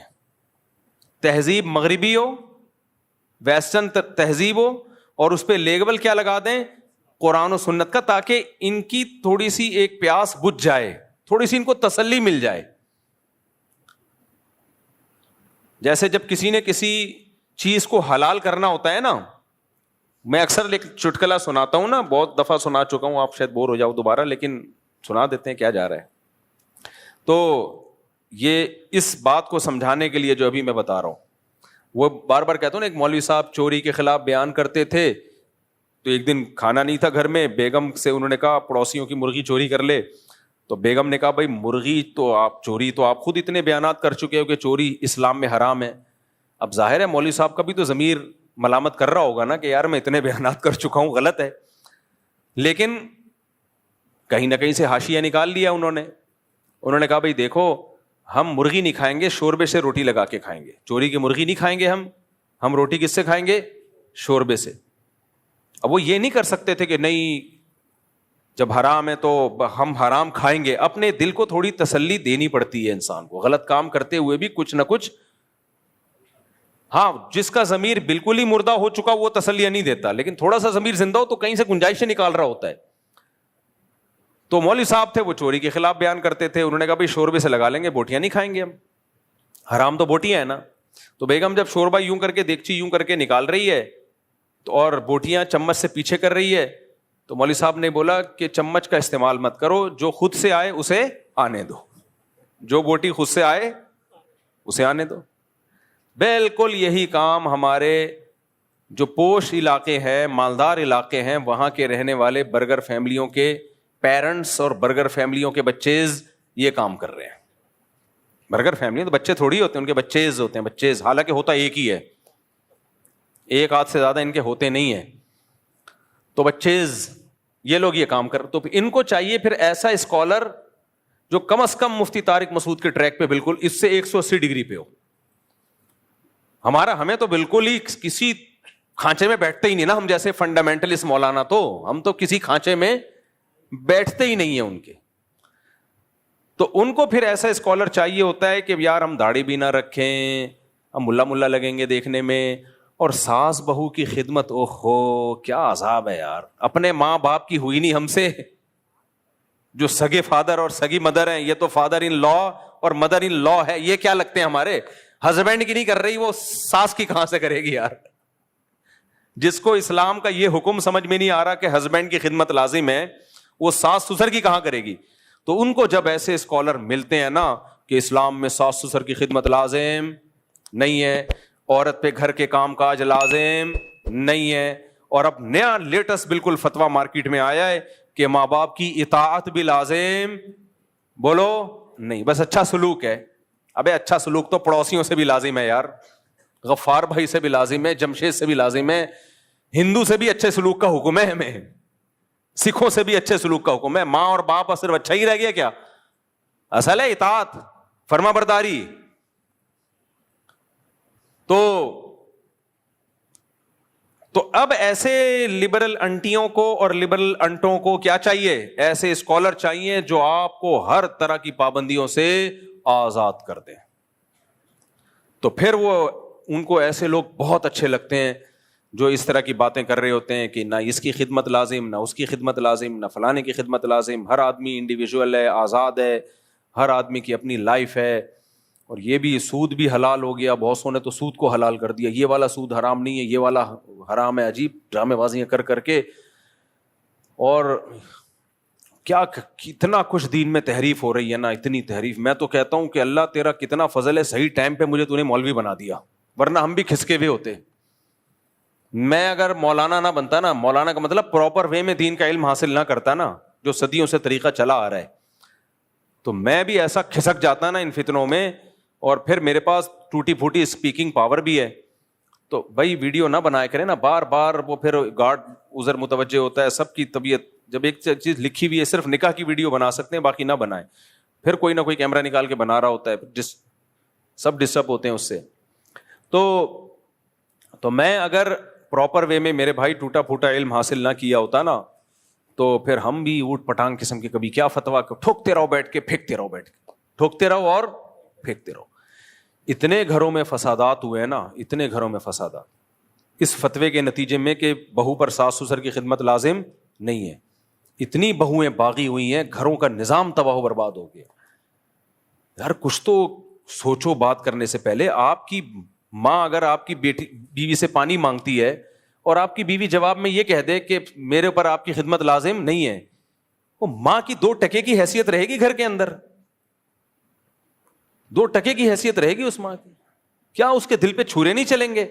تہذیب مغربی ہو, ویسٹرن تہذیب ہو, اور اس پہ لیبل کیا لگا دیں؟ قرآن و سنت کا, تاکہ ان کی تھوڑی سی ایک پیاس بجھ جائے, تھوڑی سی ان کو تسلی مل جائے. جیسے جب کسی نے کسی چیز کو حلال کرنا ہوتا ہے نا, میں اکثر ایک چٹکلا سناتا ہوں نا, بہت دفعہ سنا چکا ہوں, آپ شاید بور ہو جاؤ دوبارہ, لیکن سنا دیتے ہیں, کیا جا رہا ہے. تو یہ اس بات کو سمجھانے کے لیے جو ابھی میں بتا رہا ہوں, وہ بار بار کہتا ہوں نا, ایک مولوی صاحب چوری کے خلاف بیان کرتے تھے, تو ایک دن کھانا نہیں تھا گھر میں, بیگم سے انہوں نے کہا پڑوسیوں کی مرغی چوری کر لے. تو بیگم نے کہا بھائی مرغی تو آپ چوری, تو آپ خود اتنے بیانات کر چکے ہو کہ چوری اسلام میں حرام ہے. اب ظاہر ہے مولوی صاحب کا بھی تو ضمیر ملامت کر رہا ہوگا نا کہ یار میں اتنے بیانات کر چکا ہوں, غلط ہے. لیکن کہیں نہ کہیں سے حاشیہ نکال لیا انہوں نے کہا بھائی دیکھو ہم مرغی نہیں کھائیں گے, شوربے سے روٹی لگا کے کھائیں گے. چوری کی مرغی نہیں کھائیں گے ہم روٹی کس سے کھائیں گے؟ شوربے سے. اب وہ یہ نہیں کر سکتے تھے کہ نہیں جب حرام ہے تو ہم حرام کھائیں گے. اپنے دل کو تھوڑی تسلی دینی پڑتی ہے انسان کو, غلط کام کرتے ہوئے بھی کچھ نہ کچھ. ہاں جس کا ضمیر بالکل ہی مردہ ہو چکا وہ تسلیاں نہیں دیتا, لیکن تھوڑا سا ضمیر زندہ ہو تو کہیں سے گنجائشیں نکال رہا ہوتا ہے. تو مولوی صاحب تھے وہ چوری کے خلاف بیان کرتے تھے, انہوں نے کہا بھائی شوربے سے لگا لیں گے, بوٹیاں نہیں کھائیں گے ہم, حرام تو بوٹیاں ہیں نا. تو بیگم جب شوربہ یوں کر کے دیگچی یوں کر کے نکال رہی ہے تو اور بوٹیاں چمچ سے پیچھے کر رہی ہے, تو مولوی صاحب نے بولا کہ چمچ کا استعمال مت کرو, جو خود سے آئے اسے آنے دو, جو بوٹی خود سے آئے اسے آنے دو. بالکل یہی کام ہمارے جو پوش علاقے ہیں, مالدار علاقے ہیں, وہاں کے رہنے والے برگر فیملیوں کے پیرنٹس اور برگر فیملیوں کے بچیز یہ کام کر رہے ہیں. برگر فیملی تو بچے تھوڑی ہوتے ہیں, ان کے بچیز ہوتے ہیں, بچیز, حالانکہ ہوتا ایک ہی ہے, ایک آدھ سے زیادہ ان کے ہوتے نہیں ہیں. تو بچیز یہ لوگ یہ کام کر, تو ان کو چاہیے پھر ایسا اسکالر جو کم از کم مفتی طارق مسعود کے ٹریک پہ بالکل اس سے 180 ڈگری پہ ہو. ہمیں تو بالکل ہی کسی کھانچے میں بیٹھتے ہی نہیں نا, ہم جیسے فنڈامنٹلسٹ مولانا, تو ہم تو کسی کھانچے میں بیٹھتے ہی نہیں ہیں ان کے. تو ان کو پھر ایسا اسکالر چاہیے ہوتا ہے کہ یار ہم داڑھی بھی نہ رکھیں, ہم ملا لگیں گے دیکھنے میں, اور ساس بہو کی خدمت, اوہو کیا عذاب ہے یار. اپنے ماں باپ کی ہوئی نہیں ہم سے, جو سگے فادر اور سگی مدر ہیں, یہ تو فادر ان لا اور مدر ان لا ہے, یہ کیا لگتے ہیں ہمارے, ہسبینڈ کی نہیں کر رہی, وہ ساس کی کہاں سے کرے گی یار. جس کو اسلام کا یہ حکم سمجھ میں نہیں آ رہا کہ ہسبینڈ کی خدمت لازم ہے, وہ ساس سسر کی کہاں کرے گی. تو ان کو جب ایسے اسکالر ملتے ہیں نا کہ اسلام میں ساس سسر کی خدمت لازم نہیں ہے, عورت پہ گھر کے کام کاج لازم نہیں ہے. اور اب نیا لیٹسٹ بالکل فتویٰ مارکیٹ میں آیا ہے کہ ماں باپ کی اطاعت بھی لازم بولو نہیں, بس اچھا سلوک ہے. ابے اچھا سلوک تو پڑوسیوں سے بھی لازم ہے یار, غفار بھائی سے بھی لازم ہے, جمشید سے بھی لازم ہے, ہندو سے بھی اچھے سلوک کا حکم ہے ہمیں, سکھوں سے بھی اچھے سلوک کا حکم ہے. ماں اور باپ صرف اچھا ہی رہ گیا کیا؟ اصل ہے اطاعت, فرما برداری. تو اب ایسے لبرل انٹیوں کو اور لبرل انٹوں کو کیا چاہیے؟ ایسے اسکالر چاہیے جو آپ کو ہر طرح کی پابندیوں سے آزاد کر دیں. تو پھر وہ ان کو ایسے لوگ بہت اچھے لگتے ہیں جو اس طرح کی باتیں کر رہے ہوتے ہیں کہ نہ اس کی خدمت لازم, نہ اس کی خدمت لازم, نہ فلانے کی خدمت لازم. ہر آدمی انڈیویجول ہے, آزاد ہے, ہر آدمی کی اپنی لائف ہے. اور یہ بھی سود بھی حلال ہو گیا, بہت سو نے تو سود کو حلال کر دیا, یہ والا سود حرام نہیں ہے, یہ والا حرام ہے. عجیب ڈرامے بازیاں کر کر کے, اور کیا کتنا کچھ دین میں تحریف ہو رہی ہے نا, اتنی تحریف. میں تو کہتا ہوں کہ اللہ تیرا کتنا فضل ہے, صحیح ٹائم پہ مجھے تو نے مولوی بنا دیا, ورنہ ہم بھی کھسکے ہوئے ہوتے. میں اگر مولانا نہ بنتا نا, مولانا کا مطلب پراپر وے میں دین کا علم حاصل نہ کرتا نا, جو صدیوں سے طریقہ چلا آ رہا ہے, تو میں بھی ایسا کھسک جاتا نا ان فتنوں میں. اور پھر میرے پاس ٹوٹی پھوٹی اسپیکنگ پاور بھی ہے, تو بھائی ویڈیو نہ بنایا کرے نا بار بار, وہ پھر گارڈ ادھر متوجہ ہوتا ہے. سب کی طبیعت, جب ایک چیز لکھی ہوئی ہے صرف نکاح کی ویڈیو بنا سکتے ہیں, باقی نہ بنائیں. پھر کوئی نہ کوئی کیمرہ نکال کے بنا رہا ہوتا ہے, سب ڈسٹرب ہوتے ہیں اس سے. تو میں اگر پراپر وے میں میرے بھائی ٹوٹا پھوٹا علم حاصل نہ کیا ہوتا نا, تو پھر ہم بھی اوٹ پٹانگ قسم کے کبھی کیا فتوا ٹھوکتے رہو بیٹھ کے, پھینکتے رہو بیٹھ کے, ٹھوکتے رہو اور پھینکتے رہو. اتنے گھروں میں فسادات ہوئے ہیں نا, اتنے گھروں میں فسادات اس فتوے کے نتیجے میں کہ بہو پر ساس سسر کی خدمت لازم نہیں ہے. اتنی بہویں باغی ہوئی ہیں, گھروں کا نظام تباہ و برباد ہو گیا. یار کچھ تو سوچو بات کرنے سے پہلے. آپ کی ماں اگر آپ کی بیوی سے پانی مانگتی ہے اور آپ کی بیوی جواب میں یہ کہہ دے کہ میرے اوپر آپ کی خدمت لازم نہیں ہے, وہ ماں کی 2 ٹکے کی حیثیت رہے گی گھر کے اندر؟ 2 ٹکے کی حیثیت رہے گی اس ماں کی؟ کیا اس کے دل پہ چھرے نہیں چلیں گے؟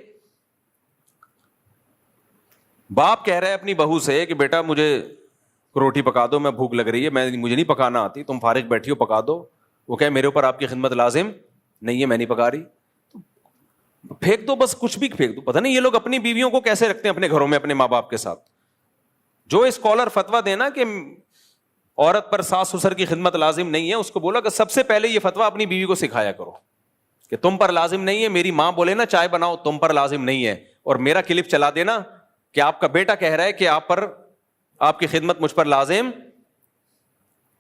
باپ کہہ رہا ہے اپنی بہو سے کہ بیٹا مجھے روٹی پکا دو, میں بھوک لگ رہی ہے, مجھے نہیں پکانا آتی, تم فارغ بیٹھی ہو پکا دو. وہ کہے میرے اوپر آپ کی خدمت لازم نہیں ہے, میں نہیں پکا رہی. پھینک دو, بس کچھ بھی پھینک دو. پتہ نہیں یہ لوگ اپنی بیویوں کو کیسے رکھتے ہیں اپنے گھروں میں اپنے ماں باپ کے ساتھ. جو اسکالر فتویٰ دینا کہ عورت پر ساس سسر کی خدمت لازم نہیں ہے, اس کو بولا کہ سب سے پہلے یہ فتویٰ اپنی بیوی کو سکھایا کرو کہ تم پر لازم نہیں ہے. میری ماں بولے نا چائے بناؤ, تم پر لازم نہیں ہے, اور میرا کلپ چلا دینا کہ آپ کا بیٹا کہہ رہا ہے کہ آپ کی خدمت مجھ پر لازم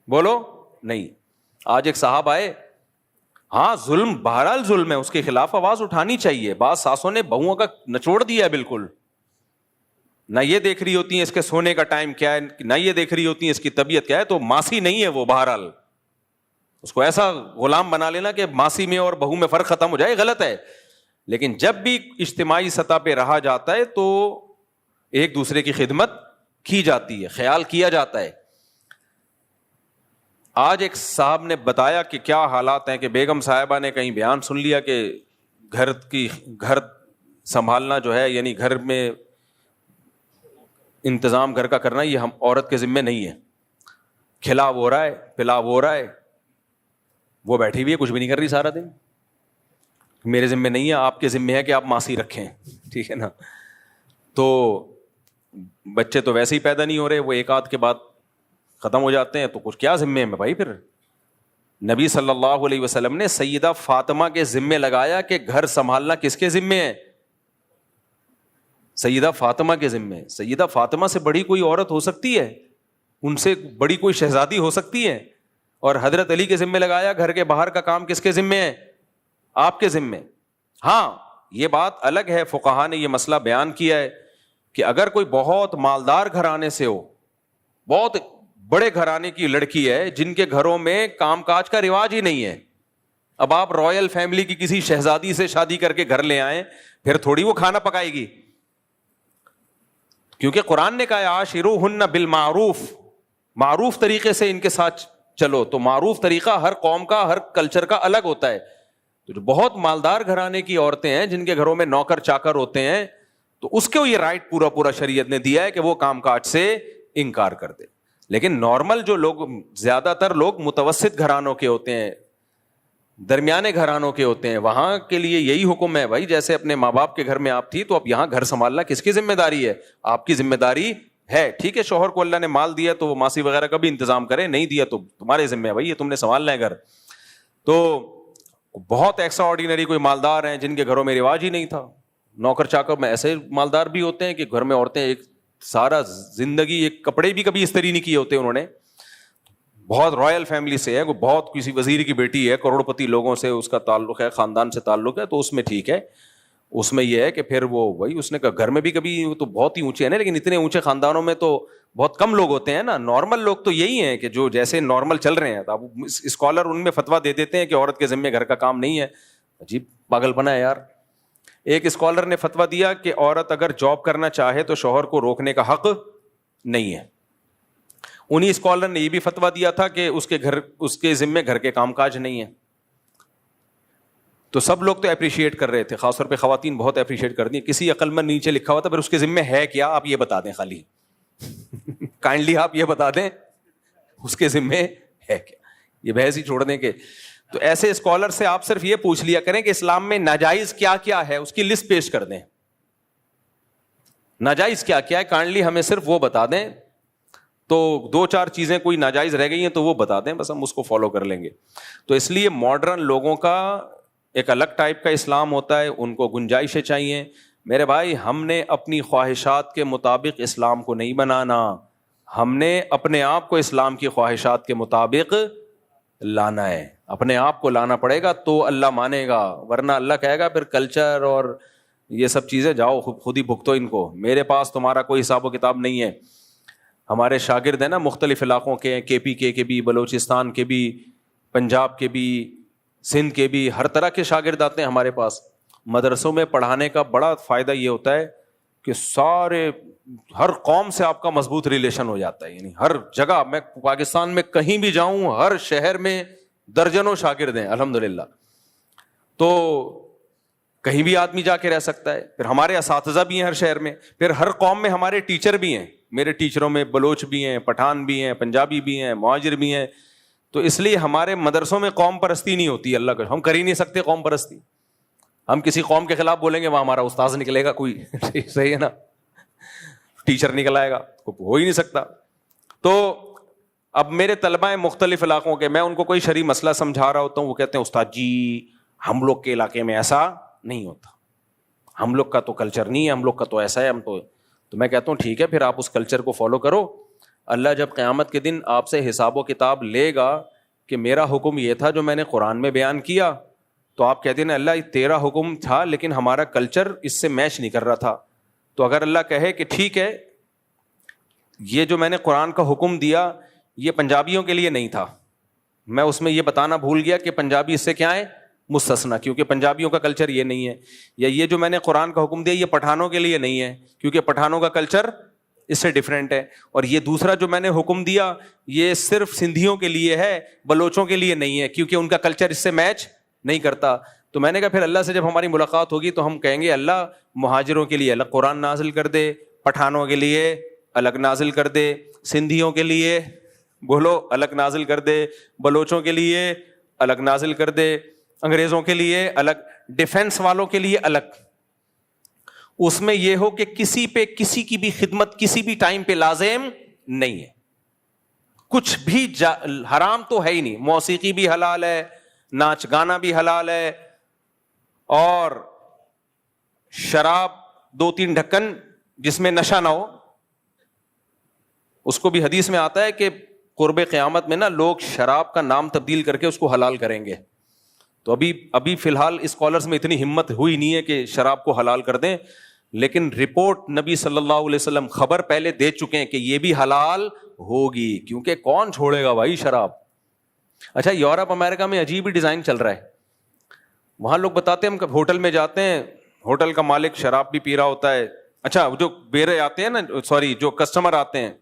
بولو نہیں. آج ایک صاحب آئے, ہاں ظلم بہرحال ظلم ہے, اس کے خلاف آواز اٹھانی چاہیے. بعض ساسوں نے بہوؤں کا نچوڑ دیا ہے بالکل, نہ یہ دیکھ رہی ہوتی ہیں اس کے سونے کا ٹائم کیا ہے, نہ یہ دیکھ رہی ہوتی ہیں اس کی طبیعت کیا ہے. تو ماسی نہیں ہے وہ, بہرحال اس کو ایسا غلام بنا لینا کہ ماسی میں اور بہو میں فرق ختم ہو جائے, غلط ہے. لیکن جب بھی اجتماعی سطح پہ رہا جاتا ہے تو ایک دوسرے کی خدمت کی جاتی ہے, خیال کیا جاتا ہے. آج ایک صاحب نے بتایا کہ کیا حالات ہیں کہ بیگم صاحبہ نے کہیں بیان سن لیا کہ گھر سنبھالنا جو ہے, یعنی گھر میں انتظام گھر کا کرنا, یہ ہم عورت کے ذمے نہیں ہے. کھلا وہ رہا ہے, پلا وہ رہا ہے, وہ بیٹھی ہوئی ہے کچھ بھی نہیں کر رہی سارا دن. میرے ذمے نہیں ہے, آپ کے ذمے ہے کہ آپ ماسی رکھیں, ٹھیک ہے نا. تو بچے تو ویسے ہی پیدا نہیں ہو رہے, وہ ایک آدھ کے بعد ختم ہو جاتے ہیں, تو کچھ کیا ذمے میں بھائی. پھر نبی صلی اللہ علیہ وسلم نے سیدہ فاطمہ کے ذمے لگایا کہ گھر سنبھالنا کس کے ذمے ہے؟ سیدہ فاطمہ کے ذمے. سیدہ فاطمہ سے بڑی کوئی عورت ہو سکتی ہے؟ ان سے بڑی کوئی شہزادی ہو سکتی ہے؟ اور حضرت علی کے ذمے لگایا گھر کے باہر کا کام کس کے ذمے ہے؟ آپ کے ذمے. ہاں یہ بات الگ ہے, فقہا نے یہ مسئلہ بیان کیا ہے کہ اگر کوئی بہت مالدار گھرانے سے ہو, بہت بڑے گھرانے کی لڑکی ہے جن کے گھروں میں کام کاج کا رواج ہی نہیں ہے, اب آپ رائل فیملی کی کسی شہزادی سے شادی کر کے گھر لے آئیں, پھر تھوڑی وہ کھانا پکائے گی. کیونکہ قرآن نے کہا عاشروہن بالمعروف, معروف طریقے سے ان کے ساتھ چلو. تو معروف طریقہ ہر قوم کا, ہر کلچر کا الگ ہوتا ہے. تو جو بہت مالدار گھرانے کی عورتیں ہیں جن کے گھروں میں نوکر چاکر ہوتے ہیں, تو اس کو یہ رائٹ پورا شریعت نے دیا ہے کہ وہ کام کاج سے انکار کر دے. لیکن نارمل جو لوگ, زیادہ تر لوگ متوسط گھرانوں کے ہوتے ہیں, درمیانے گھرانوں کے ہوتے ہیں, وہاں کے لیے یہی حکم ہے بھائی, جیسے اپنے ماں باپ کے گھر میں آپ تھی تو اب یہاں گھر سنبھالنا کس کی ذمہ داری ہے؟ آپ کی ذمہ داری ہے. ٹھیک ہے, شوہر کو اللہ نے مال دیا تو وہ ماسی وغیرہ کا بھی انتظام کرے, نہیں دیا تو تمہارے ذمہ ہے بھائی, یہ تم نے سنبھالنا ہے گھر. تو بہت ایکسٹرا آرڈینری کوئی مالدار ہیں جن کے گھروں میں رواج ہی نہیں تھا نوکر چاکر میں. ایسے مالدار بھی ہوتے ہیں کہ گھر میں عورتیں ایک سارا زندگی ایک کپڑے بھی کبھی استری نہیں کیے ہوتے انہوں نے, بہت رائل فیملی سے ہے, وہ بہت کسی وزیر کی بیٹی ہے, کروڑ پتی لوگوں سے اس کا تعلق ہے, خاندان سے تعلق ہے, تو اس میں ٹھیک ہے. اس میں یہ ہے کہ پھر وہ وہی اس نے کہا گھر میں بھی کبھی تو بہت ہی اونچے ہیں نا, لیکن اتنے اونچے خاندانوں میں تو بہت کم لوگ ہوتے ہیں نا. نارمل لوگ تو یہی ہیں کہ جو جیسے نارمل چل رہے ہیں. اب اسکالر ان میں فتویٰ دے دیتے ہیں کہ عورت کے ذمہ گھر کا کام نہیں ہے. عجیب پاگل بنا ہے یار. ایک اسکالر نے فتویٰ دیا کہ عورت اگر جاب کرنا چاہے تو شوہر کو روکنے کا حق نہیں ہے. انہی اسکالر نے یہ بھی فتویٰ دیا تھا کہ اس کے ذمہ گھر کے کام کاج نہیں ہے. تو سب لوگ تو اپریشیٹ کر رہے تھے, خاص طور پہ خواتین بہت اپریشیٹ کر دی. کسی عقل مند نیچے لکھا ہوا تھا پھر اس کے ذمہ ہے کیا, آپ یہ بتا دیں خالی کائنڈلی آپ یہ بتا دیں اس کے ذمہ ہے کیا, یہ بحث ہی چھوڑ دیں. کہ تو ایسے اسکالر سے آپ صرف یہ پوچھ لیا کریں کہ اسلام میں ناجائز کیا کیا ہے, اس کی لسٹ پیش کر دیں. ناجائز کیا کیا ہے کائنڈلی ہمیں صرف وہ بتا دیں. تو 2-4 چیزیں کوئی ناجائز رہ گئی ہیں تو وہ بتا دیں, بس ہم اس کو فالو کر لیں گے. تو اس لیے ماڈرن لوگوں کا ایک الگ ٹائپ کا اسلام ہوتا ہے, ان کو گنجائشیں چاہیے. میرے بھائی, ہم نے اپنی خواہشات کے مطابق اسلام کو نہیں بنانا, ہم نے اپنے آپ کو اسلام کی خواہشات کے مطابق لانا ہے. اپنے آپ کو لانا پڑے گا تو اللہ مانے گا, ورنہ اللہ کہے گا پھر کلچر اور یہ سب چیزیں جاؤ خود ہی بھگتو ان کو, میرے پاس تمہارا کوئی حساب و کتاب نہیں ہے. ہمارے شاگرد ہیں نا مختلف علاقوں کے, کے پی کے بھی, بلوچستان کے بھی, پنجاب کے بھی, سندھ کے بھی, ہر طرح کے شاگرد آتے ہیں ہمارے پاس. مدرسوں میں پڑھانے کا بڑا فائدہ یہ ہوتا ہے کہ ہر قوم سے آپ کا مضبوط ریلیشن ہو جاتا ہے. یعنی ہر جگہ, میں پاکستان میں کہیں بھی جاؤں, ہر شہر میں درجنوں شاگرد ہیں الحمدللہ. تو کہیں بھی آدمی جا کے رہ سکتا ہے. پھر ہمارے اساتذہ بھی ہیں ہر شہر میں, پھر ہر قوم میں ہمارے ٹیچر بھی ہیں. میرے ٹیچروں میں بلوچ بھی ہیں, پٹھان بھی ہیں, پنجابی بھی ہیں, مہاجر بھی ہیں. تو اس لیے ہمارے مدرسوں میں قوم پرستی نہیں ہوتی. اللہ کا, ہم کر ہی نہیں سکتے قوم پرستی. ہم کسی قوم کے خلاف بولیں گے وہاں ہمارا استاذ نکلے گا کوئی صحیح ہے نا, ٹیچر نکل آئے گا, ہو ہی نہیں سکتا. تو اب میرے طلبہ ہیں مختلف علاقوں کے, میں ان کو کوئی شرعی مسئلہ سمجھا رہا ہوتا ہوں, وہ کہتے ہیں استاد جی ہم لوگ کے علاقے میں ایسا نہیں ہوتا, ہم لوگ کا تو کلچر نہیں ہے, ہم لوگ کا تو ایسا ہے, ہم تو میں کہتا ہوں ٹھیک ہے, پھر آپ اس کلچر کو فالو کرو. اللہ جب قیامت کے دن آپ سے حساب و کتاب لے گا کہ میرا حکم یہ تھا جو میں نے قرآن میں بیان کیا, تو آپ کہتے ہیں اللہ تیرا حکم تھا لیکن ہمارا کلچر اس سے میچ نہیں کر رہا تھا. تو اگر اللہ کہے کہ ٹھیک ہے یہ جو میں نے قرآن کا حکم دیا یہ پنجابیوں کے لیے نہیں تھا, میں اس میں یہ بتانا بھول گیا کہ پنجابی اس سے کیا ہے مستثنا, کیونکہ پنجابیوں کا کلچر یہ نہیں ہے. یا یہ جو میں نے قرآن کا حکم دیا یہ پٹھانوں کے لیے نہیں ہے کیونکہ پٹھانوں کا کلچر اس سے ڈفرینٹ ہے. اور یہ دوسرا جو میں نے حکم دیا یہ صرف سندھیوں کے لیے ہے, بلوچوں کے لیے نہیں ہے کیونکہ ان کا کلچر اس سے میچ نہیں کرتا. تو میں نے کہا پھر اللہ سے جب ہماری ملاقات ہوگی تو ہم کہیں گے اللہ مہاجروں کے لیے الگ قرآن نازل کر دے, پٹھانوں کے لیے الگ نازل کر دے, سندھیوں کے لیے بولو الگ نازل کر دے, بلوچوں کے لیے الگ نازل کر دے, انگریزوں کے لیے الگ, ڈیفنس والوں کے لیے الگ. اس میں یہ ہو کہ کسی پہ کسی کی بھی خدمت کسی بھی ٹائم پہ لازم نہیں ہے, کچھ بھی حرام تو ہے ہی نہیں. موسیقی بھی حلال ہے, ناچ گانا بھی حلال ہے, اور شراب 2-3 ڈھکن جس میں نشہ نہ ہو, اس کو بھی حدیث میں آتا ہے کہ قرب قیامت میں نا لوگ شراب کا نام تبدیل کر کے اس کو حلال کریں گے. تو ابھی فی الحال اسکالرز میں اتنی ہمت ہوئی نہیں ہے کہ شراب کو حلال کر دیں, لیکن رپورٹ نبی صلی اللہ علیہ وسلم خبر پہلے دے چکے ہیں کہ یہ بھی حلال ہوگی, کیونکہ کون چھوڑے گا بھائی شراب. اچھا یورپ امریکہ میں عجیب ہی ڈیزائن چل رہا ہے, وہاں لوگ بتاتے ہیں ہم ہوٹل میں جاتے ہیں, ہوٹل کا مالک شراب بھی پی رہا ہوتا ہے. اچھا جو بیرے آتے ہیں نا, جو کسٹمر آتے ہیں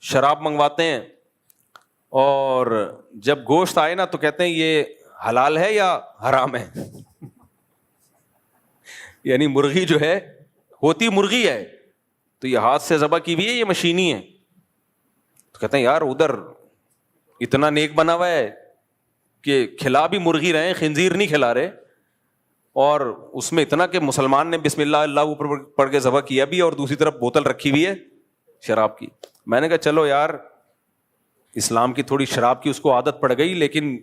شراب منگواتے ہیں, اور جب گوشت آئے نا تو کہتے ہیں یہ حلال ہے یا حرام ہے, یعنی مرغی جو ہے ہوتی مرغی ہے تو یہ ہاتھ سے ذبح کی ہوئی ہے، یہ مشینی ہے. تو کہتے ہیں یار ادھر اتنا نیک بنا ہوا ہے کہ کھلا بھی مرغی رہے ہیں، خنزیر نہیں کھلا رہے، اور اس میں اتنا کہ مسلمان نے بسم اللہ اللہ اوپر پڑھ کے ذبح کیا بھی، اور دوسری طرف بوتل رکھی ہوئی ہے شراب کی. میں نے کہا چلو یار اسلام کی تھوڑی شراب کی اس کو عادت پڑ گئی، لیکن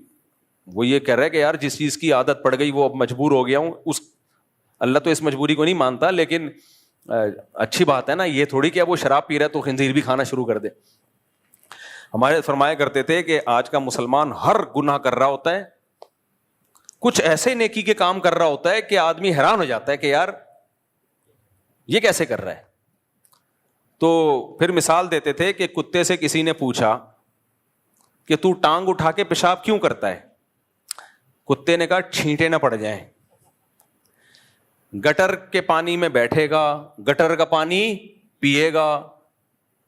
وہ یہ کہہ رہا ہے کہ یار جس چیز کی عادت پڑ گئی وہ اب مجبور ہو گیا ہوں. اس اللہ تو اس مجبوری کو نہیں مانتا، لیکن اچھی بات ہے نا، یہ تھوڑی کہ اب وہ شراب پی رہا ہے تو خنزیر بھی کھانا شروع کر دے. ہمارے فرمایا کرتے تھے کہ آج کا مسلمان ہر گناہ کر رہا ہوتا ہے، کچھ ایسے نیکی کے کام کر رہا ہوتا ہے کہ آدمی حیران ہو جاتا ہے کہ یار یہ کیسے کر رہا ہے. تو پھر مثال دیتے تھے کہ کتے سے کسی نے پوچھا کہ تو ٹانگ اٹھا کے پیشاب کیوں کرتا ہے؟ کتے نے کہا چھینٹے نہ پڑ جائیں. گٹر کے پانی میں بیٹھے گا، گٹر کا پانی پیے گا،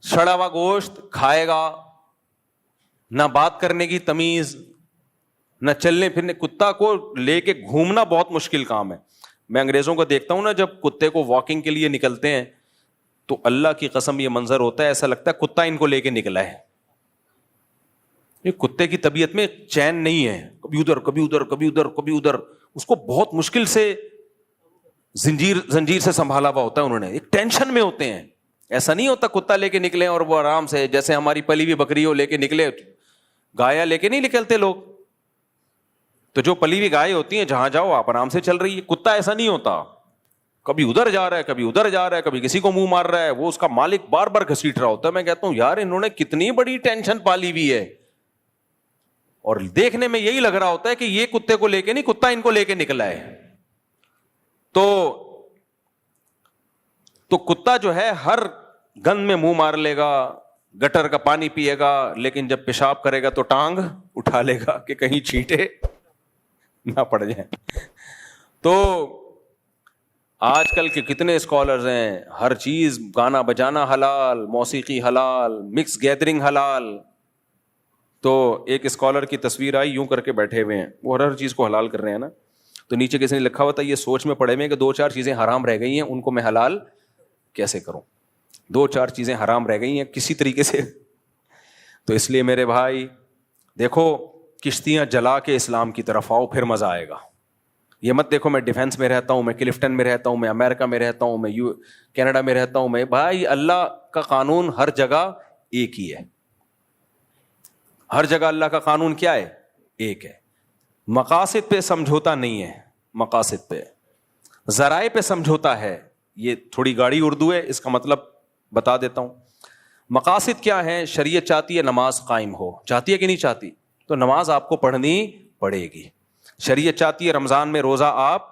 سڑا ہوا گوشت کھائے گا، نہ بات کرنے کی تمیز، نہ چلنے پھرنے. کتا کو لے کے گھومنا بہت مشکل کام ہے. میں انگریزوں کو دیکھتا ہوں نا، جب کتے کو واکنگ کے لیے نکلتے ہیں تو اللہ کی قسم یہ منظر ہوتا ہے، ایسا لگتا ہے کتا ان کو لے کے نکلا ہے. یہ کتے کی طبیعت میں چین نہیں ہے، کبھی ادھر کبھی ادھر کبھی ادھر کبھی ادھر. اس کو بہت مشکل سے زنجیر سے سنبھالا ہوا ہوتا ہے انہوں نے، ایک ٹینشن میں ہوتے ہیں. ایسا نہیں ہوتا کتا لے کے نکلے اور وہ آرام سے، جیسے ہماری پلی ہوئی بکری ہو لے کے نکلے. گایا لے کے نہیں نکلتے لوگ، تو جو پلی ہوئی گائے ہوتی ہیں جہاں جاؤ آپ آرام سے چل رہی ہے. کتا ایسا نہیں ہوتا، کبھی ادھر جا رہا ہے کبھی ادھر جا رہا ہے، کبھی کسی کو منہ مار رہا ہے، وہ اس کا مالک بار بار گھسیٹ رہا ہوتا ہے. میں کہتا ہوں یار انہوں نے کتنی بڑی ٹینشن پالی ہوئی ہے، اور دیکھنے میں یہی لگ رہا ہوتا ہے کہ یہ کتے کو لے کے نہیں، کتا ان کو لے کے نکلا ہے. تو کتا جو ہے ہر گند میں منہ مار لے گا، گٹر کا پانی پیے گا، لیکن جب پیشاب کرے گا تو ٹانگ اٹھا لے گا کہ کہیں چھینٹے نہ پڑ جائیں. تو آج کل کے کتنے اسکالرز ہیں، ہر چیز، گانا بجانا حلال، موسیقی حلال، مکس گیدرنگ حلال. تو ایک اسکالر کی تصویر آئی، یوں کر کے بیٹھے ہوئے ہیں، وہ ہر چیز کو حلال کر رہے ہیں نا. تو نیچے کسی نے لکھا ہوا تھا یہ سوچ میں پڑے ہوئے کہ 2-4 چیزیں حرام رہ گئی ہیں، ان کو میں حلال کیسے کروں. 2-4 چیزیں حرام رہ گئی ہیں کسی طریقے سے. تو اس لیے میرے بھائی دیکھو، کشتیاں جلا کے اسلام کی طرف آؤ، پھر مزہ آئے گا. یہ مت دیکھو میں ڈیفینس میں رہتا ہوں، میں کلفٹن میں رہتا ہوں، میں امریکہ میں رہتا ہوں، میں کینیڈا میں رہتا ہوں. میں بھائی اللہ کا قانون ہر جگہ ایک ہی ہے. ہر جگہ اللہ کا قانون کیا ہے؟ ایک ہے. مقاصد پہ سمجھوتا نہیں ہے، مقاصد پہ، ذرائع پہ سمجھوتا ہے. یہ تھوڑی گاڑی اردو ہے، اس کا مطلب بتا دیتا ہوں. مقاصد کیا ہے؟ شریعت چاہتی ہے نماز قائم ہو، چاہتی ہے کہ نہیں چاہتی؟ تو نماز آپ کو پڑھنی پڑے گی. شریعت چاہتی ہے رمضان میں روزہ آپ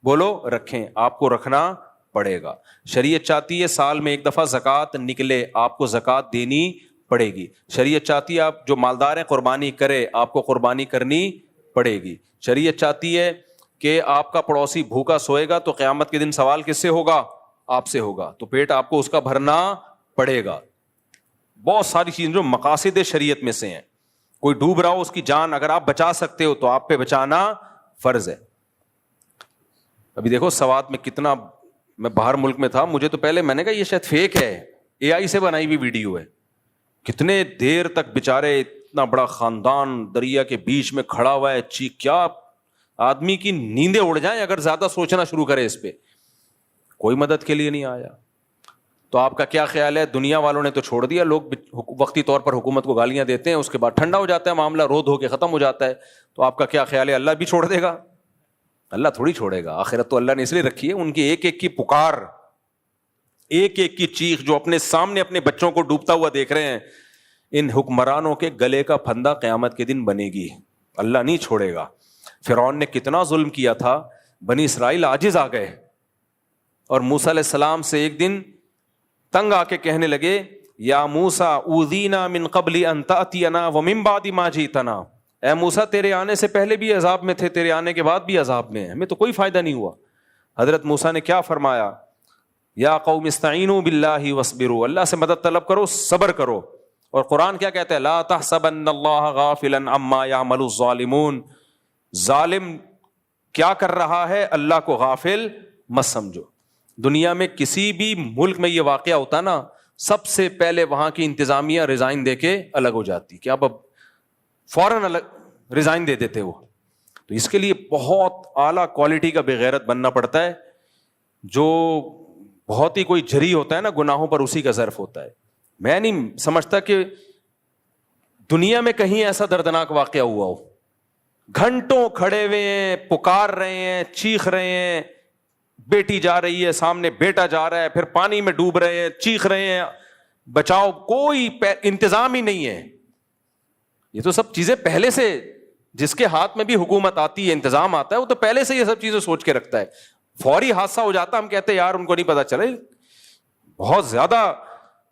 بولو رکھیں، آپ کو رکھنا پڑے گا. شریعت چاہتی ہے سال میں ایک دفعہ زکوٰۃ نکلے، آپ کو زکوٰۃ دینی پڑے گی. شریعت چاہتی ہے آپ جو مالدار ہیں قربانی کرے، آپ کو قربانی کرنی پڑے گی. شریعت چاہتی ہے کہ آپ کا پڑوسی بھوکا سوئے گا تو قیامت کے دن سوال کس سے ہوگا؟ آپ سے ہوگا، تو پیٹ آپ کو اس کا بھرنا پڑے گا. بہت ساری چیزیں جو مقاصد شریعت میں سے ہیں. کوئی ڈوب رہا ہو، اس کی جان اگر آپ بچا سکتے ہو تو آپ پہ بچانا فرض ہے. ابھی دیکھو سوات میں کتنا، میں باہر ملک میں تھا، مجھے تو پہلے میں نے کہا یہ شاید فیک ہے، اے آئی سے بنائی ہوئی ویڈیو ہے. کتنے دیر تک بیچارے، اتنا بڑا خاندان دریا کے بیچ میں کھڑا ہوا ہے، کیا آدمی کی نیندیں اڑ جائیں اگر زیادہ سوچنا شروع کرے اس پہ. کوئی مدد کے لیے نہیں آیا. تو آپ کا کیا خیال ہے؟ دنیا والوں نے تو چھوڑ دیا، لوگ وقتی طور پر حکومت کو گالیاں دیتے ہیں، اس کے بعد ٹھنڈا ہو جاتا ہے معاملہ، رو دھو کے ختم ہو جاتا ہے. تو آپ کا کیا خیال ہے؟ اللہ بھی چھوڑ دے گا؟ اللہ تھوڑی چھوڑے گا. آخرت تو اللہ نے اس لیے رکھی ہے، ان کی ایک ایک کی پکار، ایک ایک کی چیخ جو اپنے سامنے اپنے بچوں کو ڈوبتا ہوا دیکھ رہے ہیں، ان حکمرانوں کے گلے کا پھندا قیامت کے دن بنے گی. اللہ نہیں چھوڑے گا. فرعون نے کتنا ظلم کیا تھا، بنی اسرائیل عاجز آ گئے، اور موسیٰ علیہ السلام سے ایک دن تنگ آ کے کہنے لگے، یا موسیٰ اوذینا من قبل ان تأتینا ومن بعد ما جئتنا. اے موسیٰ تیرے آنے سے پہلے بھی عذاب میں تھے، تیرے آنے کے بعد بھی عذاب میں ہیں، ہمیں تو کوئی فائدہ نہیں ہوا. حضرت موسیٰ نے کیا فرمایا؟ یا قوم استعینوا باللہ واصبروا، اللہ سے مدد طلب کرو، صبر کرو. اور قرآن کیا کہتا ہے؟ لا تحسبن اللہ غافلا عما یعمل الظالمون. ظالم کیا کر رہا ہے اللہ کو غافل مت سمجھو. دنیا میں کسی بھی ملک میں یہ واقعہ ہوتا نا, سب سے پہلے وہاں کی انتظامیہ ریزائن دے کے الگ ہو جاتی کہ اب فوراً الگ ریزائن دے دیتے وہ. تو اس کے لیے بہت اعلیٰ کوالٹی کا بغیرت بننا پڑتا ہے, جو بہت ہی کوئی جری ہوتا ہے نا گناہوں پر, اسی کا ظرف ہوتا ہے. میں نہیں سمجھتا کہ دنیا میں کہیں ایسا دردناک واقعہ ہوا ہو. گھنٹوں کھڑے ہوئے ہیں, پکار رہے ہیں, چیخ رہے ہیں, بیٹی جا رہی ہے سامنے, بیٹا جا رہا ہے, پھر پانی میں ڈوب رہے ہیں, چیخ رہے ہیں بچاؤ, کوئی انتظام ہی نہیں ہے. یہ تو سب چیزیں پہلے سے, جس کے ہاتھ میں بھی حکومت آتی ہے, انتظام آتا ہے, وہ تو پہلے سے یہ سب چیزیں سوچ کے رکھتا ہے. فوری حادثہ ہو جاتا, ہم کہتے ہیں یار ان کو نہیں پتا چلے, بہت زیادہ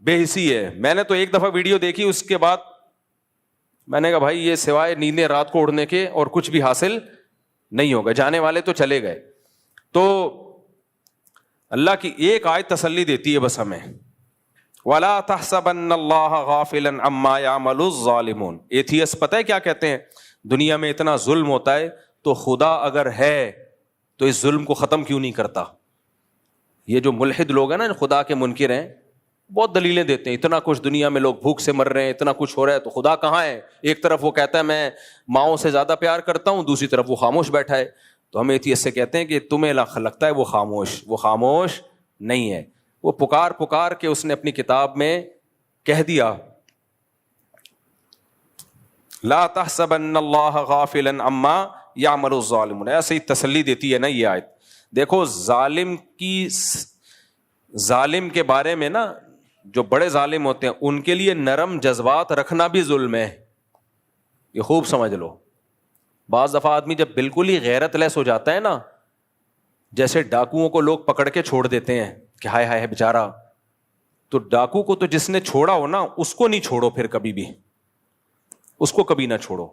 بے حسی ہے. میں نے تو ایک دفعہ ویڈیو دیکھی, اس کے بعد میں نے کہا بھائی یہ سوائے نیندیں رات کو اڑنے کے اور کچھ بھی حاصل نہیں ہوگا, جانے والے تو چلے گئے. تو اللہ کی ایک آیت تسلی دیتی ہے بس ہمیں, وَلَا تَحْسَبَنَّ اللَّهَ غَافِلًا عَمَّا يَعْمَلُ الظَّالِمُونَ. ایتھیس پتہ ہے کیا کہتے ہیں, دنیا میں اتنا ظلم ہوتا ہے تو خدا اگر ہے تو اس ظلم کو ختم کیوں نہیں کرتا. یہ جو ملحد لوگ ہیں نا, خدا کے منکر ہیں, بہت دلیلیں دیتے ہیں, اتنا کچھ دنیا میں لوگ بھوک سے مر رہے ہیں, اتنا کچھ ہو رہا ہے, تو خدا کہاں ہے؟ ایک طرف وہ کہتا ہے میں ماؤں سے زیادہ پیار کرتا ہوں, دوسری طرف وہ خاموش بیٹھا ہے. تو ہم ایتھیس سے کہتے ہیں کہ تمہیں لگتا ہے وہ خاموش نہیں ہے. وہ پکار کے اس نے اپنی کتاب میں کہہ دیا, لا تحسبن اللہ غافلا عما یعمل الظالمون. ایسے ہی تسلی دیتی ہے نا یہ آیت. دیکھو ظالم کے بارے میں نا, جو بڑے ظالم ہوتے ہیں ان کے لیے نرم جذبات رکھنا بھی ظلم ہے, یہ خوب سمجھ لو. بعض دفعہ آدمی جب بالکل ہی غیرت لیس ہو جاتا ہے نا, جیسے ڈاکوؤں کو لوگ پکڑ کے چھوڑ دیتے ہیں کہ ہائے ہائے بیچارہ, تو ڈاکو کو تو جس نے چھوڑا ہو نا اس کو نہیں چھوڑو, پھر کبھی بھی اس کو کبھی نہ چھوڑو,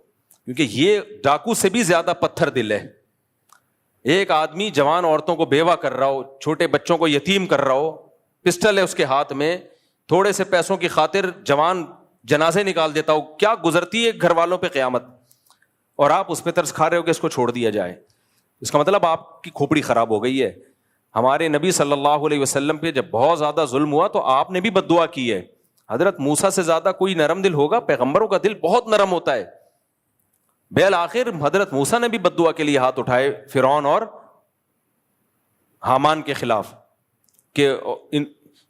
کیونکہ یہ ڈاکو سے بھی زیادہ پتھر دل ہے. ایک آدمی جوان عورتوں کو بیوہ کر رہا ہو, چھوٹے بچوں کو یتیم کر رہا ہو, پسٹل ہے اس کے ہاتھ میں, تھوڑے سے پیسوں کی خاطر جوان جنازے نکال دیتا ہو, کیا گزرتی ہے گھر والوں پہ قیامت, اور آپ اس پہ ترس کھا رہے ہو کہ اس کو چھوڑ دیا جائے. اس کا مطلب آپ کی کھوپڑی خراب ہو گئی ہے. ہمارے نبی صلی اللہ علیہ وسلم پہ جب بہت زیادہ ظلم ہوا تو آپ نے بھی بد دعا کی ہے. حضرت موسیٰ سے زیادہ کوئی نرم دل ہوگا؟ پیغمبروں کا دل بہت نرم ہوتا ہے. بالآخر حضرت موسیٰ نے بھی بد دعا کے لیے ہاتھ اٹھائے فرعون اور حامان کے خلاف, کہ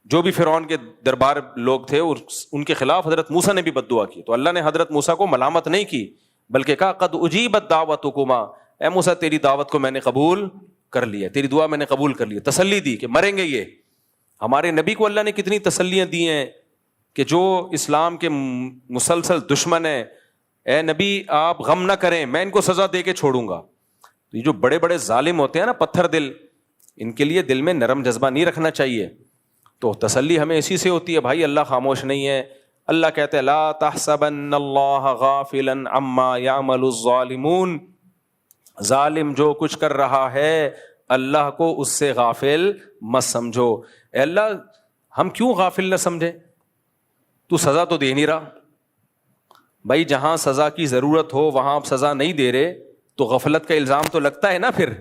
جو بھی فرعون کے دربار لوگ تھے ان کے خلاف حضرت موسیٰ نے بھی بد دعا کی. تو اللہ نے حضرت موسیٰ کو ملامت نہیں کی, بلکہ کہا قد اجیبت دعوتکما, اے موسیٰ تیری دعوت کو میں نے قبول کر لیا, تیری دعا میں نے قبول کر لی. تسلی دی کہ مریں گے یہ. ہمارے نبی کو اللہ نے کتنی تسلیاں دی ہیں کہ جو اسلام کے مسلسل دشمن ہیں, اے نبی آپ غم نہ کریں, میں ان کو سزا دے کے چھوڑوں گا. تو یہ جو بڑے بڑے ظالم ہوتے ہیں نا پتھر دل, ان کے لیے دل میں نرم جذبہ نہیں رکھنا چاہیے. تو تسلی ہمیں اسی سے ہوتی ہے بھائی, اللہ خاموش نہیں ہے. اللہ کہتے ہیں لا تحسبن اللہ غافلا عما یعمل الظالمون, ظالم جو کچھ کر رہا ہے اللہ کو اس سے غافل مت سمجھو. اے اللہ ہم کیوں غافل نہ سمجھیں, تو سزا تو دے نہیں رہا. بھائی جہاں سزا کی ضرورت ہو وہاں آپ سزا نہیں دے رہے تو غفلت کا الزام تو لگتا ہے نا. پھر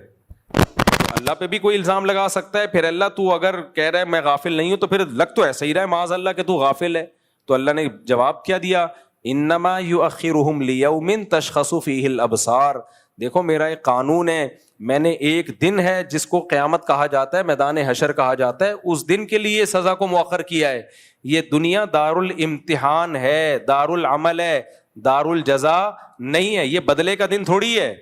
اللہ پہ بھی کوئی الزام لگا سکتا ہے, پھر اللہ تو اگر کہہ رہا ہے میں غافل نہیں ہوں تو پھر لگ تو ایسا ہی رہا ہے معاذ اللہ کہ تو غافل ہے. تو اللہ نے جواب کیا دیا, انما یؤخرہم لیوم تشخص فیہ الابصار. دیکھو میرا ایک قانون ہے, میں نے ایک دن ہے جس کو قیامت کہا جاتا ہے, میدان حشر کہا جاتا ہے, اس دن کے لیے سزا کو مؤخر کیا ہے. یہ دنیا دار الامتحان ہے, دار العمل ہے, دار الجزا نہیں ہے. یہ بدلے کا دن تھوڑی ہے.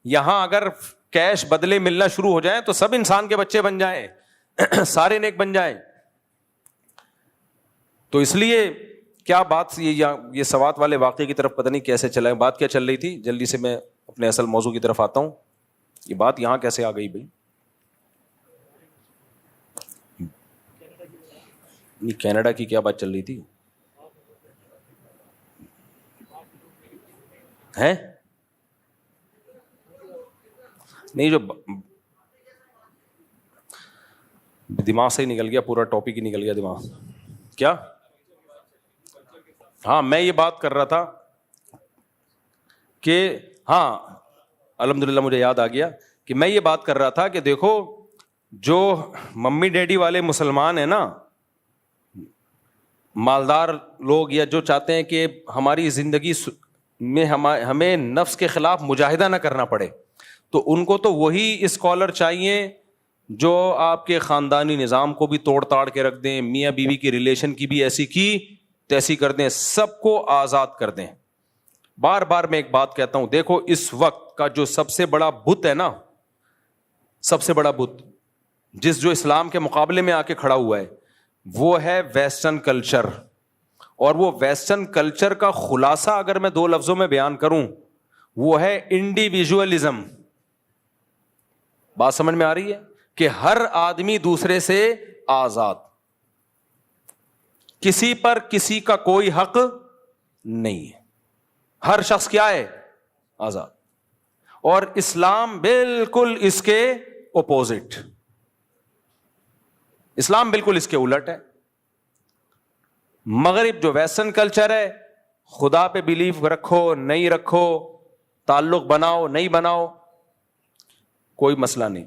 یہاں اگر کیش بدلے ملنا شروع ہو جائیں تو سب انسان کے بچے بن جائیں, سارے نیک بن جائیں. تو اس لیے کیا بات یہ سوات والے واقعے کی طرف پتہ نہیں کیسے چلا, بات کیا چل رہی تھی, جلدی سے میں اپنے اصل موضوع کی طرف آتا ہوں. یہ بات یہاں کیسے آ گئی بھائی؟ کینیڈا کی کیا بات چل رہی تھی ہیں؟ نہیں, جو دماغ سے ہی نکل گیا, پورا ٹاپک ہی نکل گیا دماغ. کیا؟ ہاں میں یہ بات کر رہا تھا کہ ہاں الحمدللہ مجھے یاد آ گیا کہ میں یہ بات کر رہا تھا کہ دیکھو جو ممی ڈیڈی والے مسلمان ہیں نا, مالدار لوگ, یا جو چاہتے ہیں کہ ہماری زندگی میں ہمیں نفس کے خلاف مجاہدہ نہ کرنا پڑے, تو ان کو تو وہی اسکالر چاہیے جو آپ کے خاندانی نظام کو بھی توڑ تاڑ کے رکھ دیں, میاں بیوی کی ریلیشن کی بھی ایسی کی تیسی کر دیں, سب کو آزاد کر دیں. بار بار میں ایک بات کہتا ہوں, دیکھو اس وقت کا جو سب سے بڑا بت ہے نا, سب سے بڑا بت جو اسلام کے مقابلے میں آ کے کھڑا ہوا ہے, وہ ہے ویسٹرن کلچر. اور وہ ویسٹرن کلچر کا خلاصہ اگر میں 2 لفظوں میں بیان کروں, وہ ہے انڈیویجولزم. بات سمجھ میں آ رہی ہے کہ ہر آدمی دوسرے سے آزاد, کسی پر کسی کا کوئی حق نہیں ہے, ہر شخص کیا ہے, آزاد. اور اسلام بالکل اس کے اپوزٹ, اسلام بالکل اس کے الٹ ہے. مغرب جو ویسٹرن کلچر ہے, خدا پہ بلیف رکھو نہیں رکھو, تعلق بناؤ نہیں بناؤ, کوئی مسئلہ نہیں.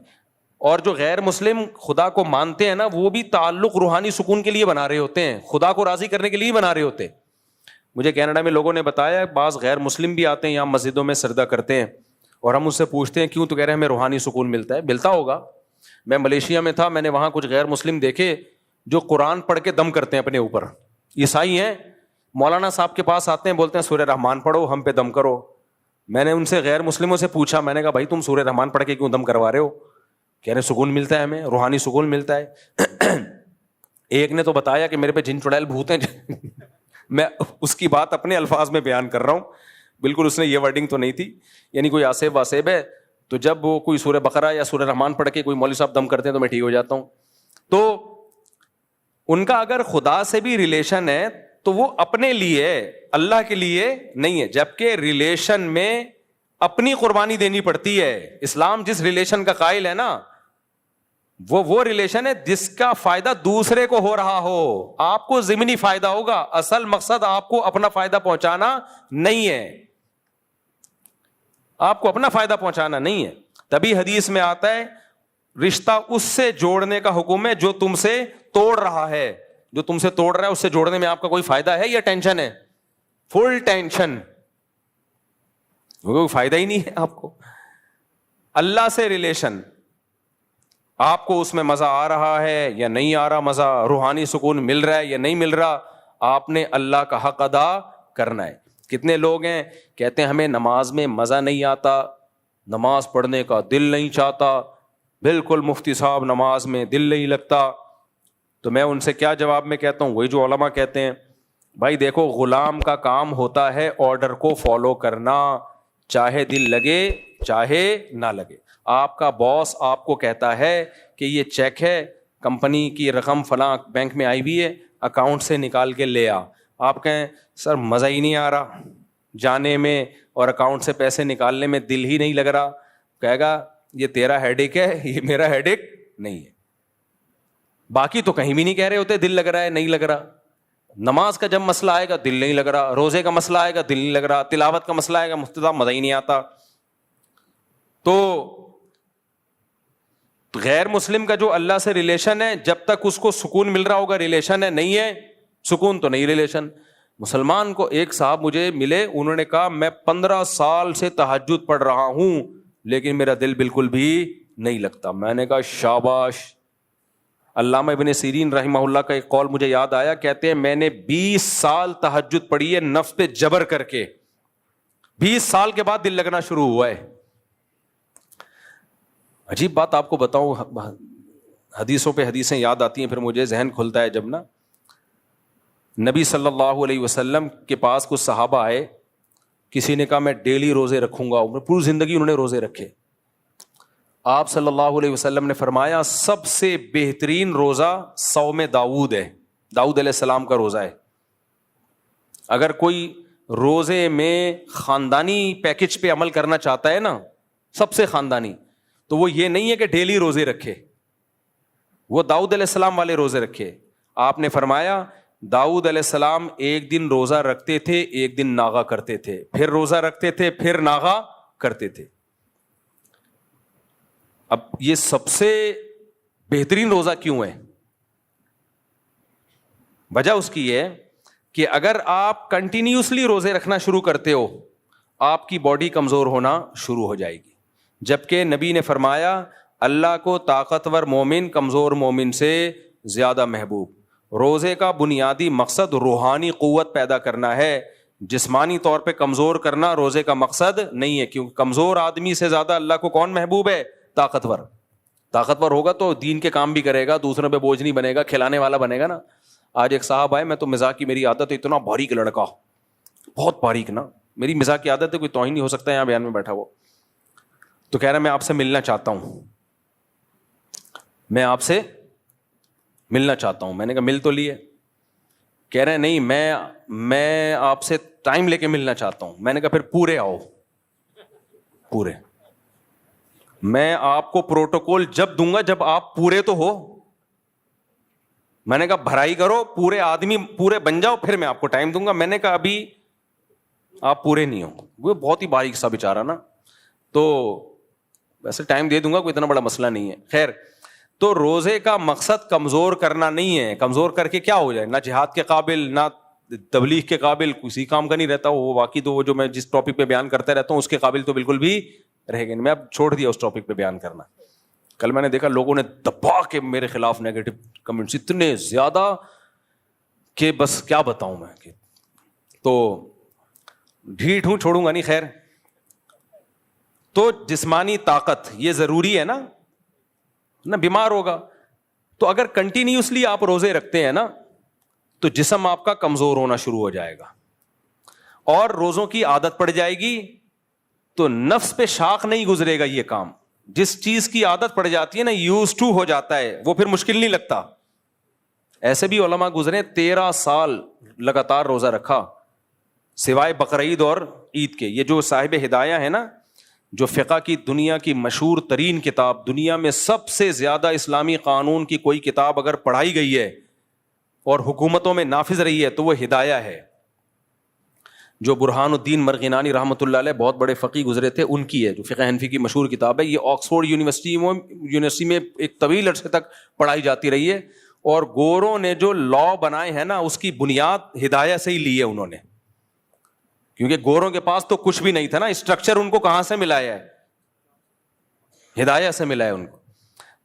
اور جو غیر مسلم خدا کو مانتے ہیں نا, وہ بھی تعلق روحانی سکون کے لیے بنا رہے ہوتے ہیں, خدا کو راضی کرنے کے لیے بنا رہے ہوتے ہیں. مجھے کینیڈا میں لوگوں نے بتایا, بعض غیر مسلم بھی آتے ہیں یہاں مسجدوں میں سجدہ کرتے ہیں, اور ہم اس سے پوچھتے ہیں کیوں, تو کہہ رہے ہیں ہمیں روحانی سکون ملتا ہے. ملتا ہوگا. میں ملیشیا میں تھا, میں نے وہاں کچھ غیر مسلم دیکھے جو قرآن پڑھ کے دم کرتے ہیں اپنے اوپر. عیسائی ہیں, مولانا صاحب کے پاس آتے ہیں, بولتے ہیں سورہ رحمان پڑھو, ہم پہ دم کرو. میں نے ان سے غیر مسلموں سے پوچھا, میں نے کہا بھائی تم سورہ رحمان پڑھ کے کیوں دم کروا رہے ہو؟ کہہ رہے سکون ملتا ہے ہمیں, روحانی سکون ملتا ہے. ایک نے تو بتایا کہ میرے پہ جن چڑیل بھوت ہیں. میں اس کی بات اپنے الفاظ میں بیان کر رہا ہوں, بالکل اس نے یہ ورڈنگ تو نہیں تھی, یعنی کوئی آصف واسیب ہے تو جب وہ کوئی سورہ بقرہ یا سورہ رحمان پڑھ کے کوئی مولوی صاحب دم کرتے ہیں تو میں ٹھیک ہو جاتا ہوں. تو ان کا اگر خدا سے بھی ریلیشن ہے تو وہ اپنے لیے, اللہ کے لیے نہیں ہے, جبکہ ریلیشن میں اپنی قربانی دینی پڑتی ہے. اسلام جس ریلیشن کا قائل ہے نا, وہ ریلیشن ہے جس کا فائدہ دوسرے کو ہو رہا ہو. آپ کو ضمنی فائدہ ہوگا, اصل مقصد آپ کو اپنا فائدہ پہنچانا نہیں ہے, آپ کو اپنا فائدہ پہنچانا نہیں ہے. تبھی حدیث میں آتا ہے رشتہ اس سے جوڑنے کا حکم ہے جو تم سے توڑ رہا ہے. جو تم سے توڑ رہا ہے اس سے جوڑنے میں آپ کا کوئی فائدہ ہے یا ٹینشن ہے؟ فل ٹینشن, کوئی فائدہ ہی نہیں ہے آپ کو. اللہ سے ریلیشن, آپ کو اس میں مزہ آ رہا ہے یا نہیں آ رہا مزہ, روحانی سکون مل رہا ہے یا نہیں مل رہا, آپ نے اللہ کا حق ادا کرنا ہے. کتنے لوگ ہیں کہتے ہیں ہمیں نماز میں مزہ نہیں آتا, نماز پڑھنے کا دل نہیں چاہتا, بالکل مفتی صاحب نماز میں دل نہیں لگتا. تو میں ان سے کیا جواب میں کہتا ہوں, وہی جو علماء کہتے ہیں, بھائی دیکھو غلام کا کام ہوتا ہے آرڈر کو فالو کرنا, چاہے دل لگے چاہے نہ لگے. آپ کا باس آپ کو کہتا ہے کہ یہ چیک ہے, کمپنی کی رقم فلاں بینک میں آئی ہوئی ہے, اکاؤنٹ سے نکال کے لے آ. آپ کہیں سر مزہ ہی نہیں آ رہا جانے میں اور اکاؤنٹ سے پیسے نکالنے میں, دل ہی نہیں لگ رہا. کہے گا یہ تیرا ہیڈ ایک ہے, یہ میرا ہیڈ ایک نہیں ہے. باقی تو کہیں بھی نہیں کہہ رہے ہوتے دل لگ رہا ہے نہیں لگ رہا. نماز کا جب مسئلہ آئے گا دل نہیں لگ رہا, روزے کا مسئلہ آئے گا دل نہیں لگ رہا, تلاوت کا مسئلہ آئے گا مفتدہ مزہ ہی نہیں آتا. تو غیر مسلم کا جو اللہ سے ریلیشن ہے, جب تک اس کو سکون مل رہا ہوگا ریلیشن ہے, نہیں ہے سکون تو نہیں ریلیشن. مسلمان کو ایک صاحب مجھے ملے, انہوں نے کہا میں 15 سال سے تہجد پڑھ رہا ہوں لیکن میرا دل بالکل بھی نہیں لگتا. میں نے کہا شاباش. علامہ ابن سیرین رحمہ اللہ کا ایک قول مجھے یاد آیا, کہتے ہیں میں نے 20 سال تہجد پڑھی ہے نفس پہ جبر کر کے, 20 سال کے بعد دل لگنا شروع ہوا ہے. عجیب بات آپ کو بتاؤں, حدیثوں پہ حدیثیں یاد آتی ہیں, پھر مجھے ذہن کھلتا ہے جب نا نبی صلی اللہ علیہ وسلم کے پاس کچھ صحابہ آئے, کسی نے کہا میں ڈیلی روزے رکھوں گا, پوری زندگی انہوں نے روزے رکھے. آپ صلی اللہ علیہ وسلم نے فرمایا سب سے بہترین روزہ صوم داؤد ہے, داؤد علیہ السلام کا روزہ ہے. اگر کوئی روزے میں خاندانی پیکج پہ عمل کرنا چاہتا ہے نا, سب سے خاندانی, تو وہ یہ نہیں ہے کہ ڈیلی روزے رکھے, وہ داؤد علیہ السلام والے روزے رکھے. آپ نے فرمایا داؤد علیہ السلام ایک دن روزہ رکھتے تھے, ایک دن ناغہ کرتے تھے, پھر روزہ رکھتے تھے, پھر ناغہ کرتے تھے. اب یہ سب سے بہترین روزہ کیوں ہے؟ وجہ اس کی یہ ہے کہ اگر آپ کنٹینیوسلی روزے رکھنا شروع کرتے ہو آپ کی باڈی کمزور ہونا شروع ہو جائے گی، جبکہ نبی نے فرمایا اللہ کو طاقتور مومن کمزور مومن سے زیادہ محبوب۔ روزے کا بنیادی مقصد روحانی قوت پیدا کرنا ہے، جسمانی طور پہ کمزور کرنا روزے کا مقصد نہیں ہے، کیونکہ کمزور آدمی سے زیادہ اللہ کو کون محبوب ہے؟ طاقتور ہوگا تو دین کے کام بھی کرے گا، دوسروں پہ بوجھ نہیں بنے گا، کھلانے والا بنے گا نا۔ آج ایک صاحب آئے، میں تو مزاح کی میری عادت ہے، اتنا باریک لڑکا، بہت باریک نا، میری مزاح کی عادت ہے، کوئی توہین نہیں ہو سکتا یہاں بیان میں بیٹھا وہ، تو کہہ رہا میں آپ سے ملنا چاہتا ہوں، میں آپ سے ملنا چاہتا ہوں۔ میں نے کہا مل تو لیے؟ کہہ رہے ہیں نہیں میں آپ سے ٹائم لے کے ملنا چاہتا ہوں۔ میں نے کہا پھر پورے آؤ، پورے، میں آپ کو پروٹوکول جب دوں گا جب آپ پورے تو ہو۔ میں نے کہا بھرائی کرو، پورے آدمی پورے بن جاؤ، پھر میں آپ کو ٹائم دوں گا۔ میں نے کہا ابھی آپ پورے نہیں ہو۔ وہ بہت ہی باریک سا بیچارہ نا، تو ویسے ٹائم دے دوں گا، کوئی اتنا بڑا مسئلہ نہیں ہے۔ خیر، تو روزے کا مقصد کمزور کرنا نہیں ہے، کمزور کر کے کیا ہو جائے، نہ جہاد کے قابل نہ تبلیغ کے قابل، کسی کام کا نہیں رہتا وہ۔ باقی تو وہ جو میں جس ٹاپک پہ بیان کرتا رہتا ہوں اس کے قابل تو بالکل بھی رہ گئے، میں اب چھوڑ دیا اس ٹاپک پہ بیان کرنا۔ کل میں نے دیکھا لوگوں نے دبا کے میرے خلاف نیگیٹو کمنٹس اتنے زیادہ کہ بس کیا بتاؤں میں، تو ڈھیٹ ہوں، چھوڑوں گا نہیں۔ خیر، تو جسمانی طاقت یہ ضروری ہے نا، بیمار ہوگا تو اگر کنٹینیوسلی آپ روزے رکھتے ہیں نا تو جسم آپ کا کمزور ہونا شروع ہو جائے گا، اور روزوں کی عادت پڑ جائے گی تو نفس پہ شاق نہیں گزرے گا یہ کام۔ جس چیز کی عادت پڑ جاتی ہے نا، یوز ٹو ہو جاتا ہے، وہ پھر مشکل نہیں لگتا۔ ایسے بھی علماء گزرے 13 سال لگاتار روزہ رکھا سوائے بقرعید اور عید کے۔ یہ جو صاحب ہدایہ ہے نا، جو فقہ کی دنیا کی مشہور ترین کتاب، دنیا میں سب سے زیادہ اسلامی قانون کی کوئی کتاب اگر پڑھائی گئی ہے اور حکومتوں میں نافذ رہی ہے تو وہ ہدایہ ہے، جو برہان الدین مرغینانی رحمۃ اللہ علیہ بہت بڑے فقی گزرے تھے، ان کی ہے، جو فقہ حنفی کی مشہور کتاب ہے۔ یہ آکسفورڈ یونیورسٹی میں ایک طویل عرصے تک پڑھائی جاتی رہی ہے، اور گوروں نے جو لا بنائے ہیں نا اس کی بنیاد ہدایہ سے ہی لی ہے انہوں نے، کیونکہ گوروں کے پاس تو کچھ بھی نہیں تھا نا، اسٹرکچر ان کو کہاں سے ملا ہے؟ ہدایہ سے ملا ہے ان کو۔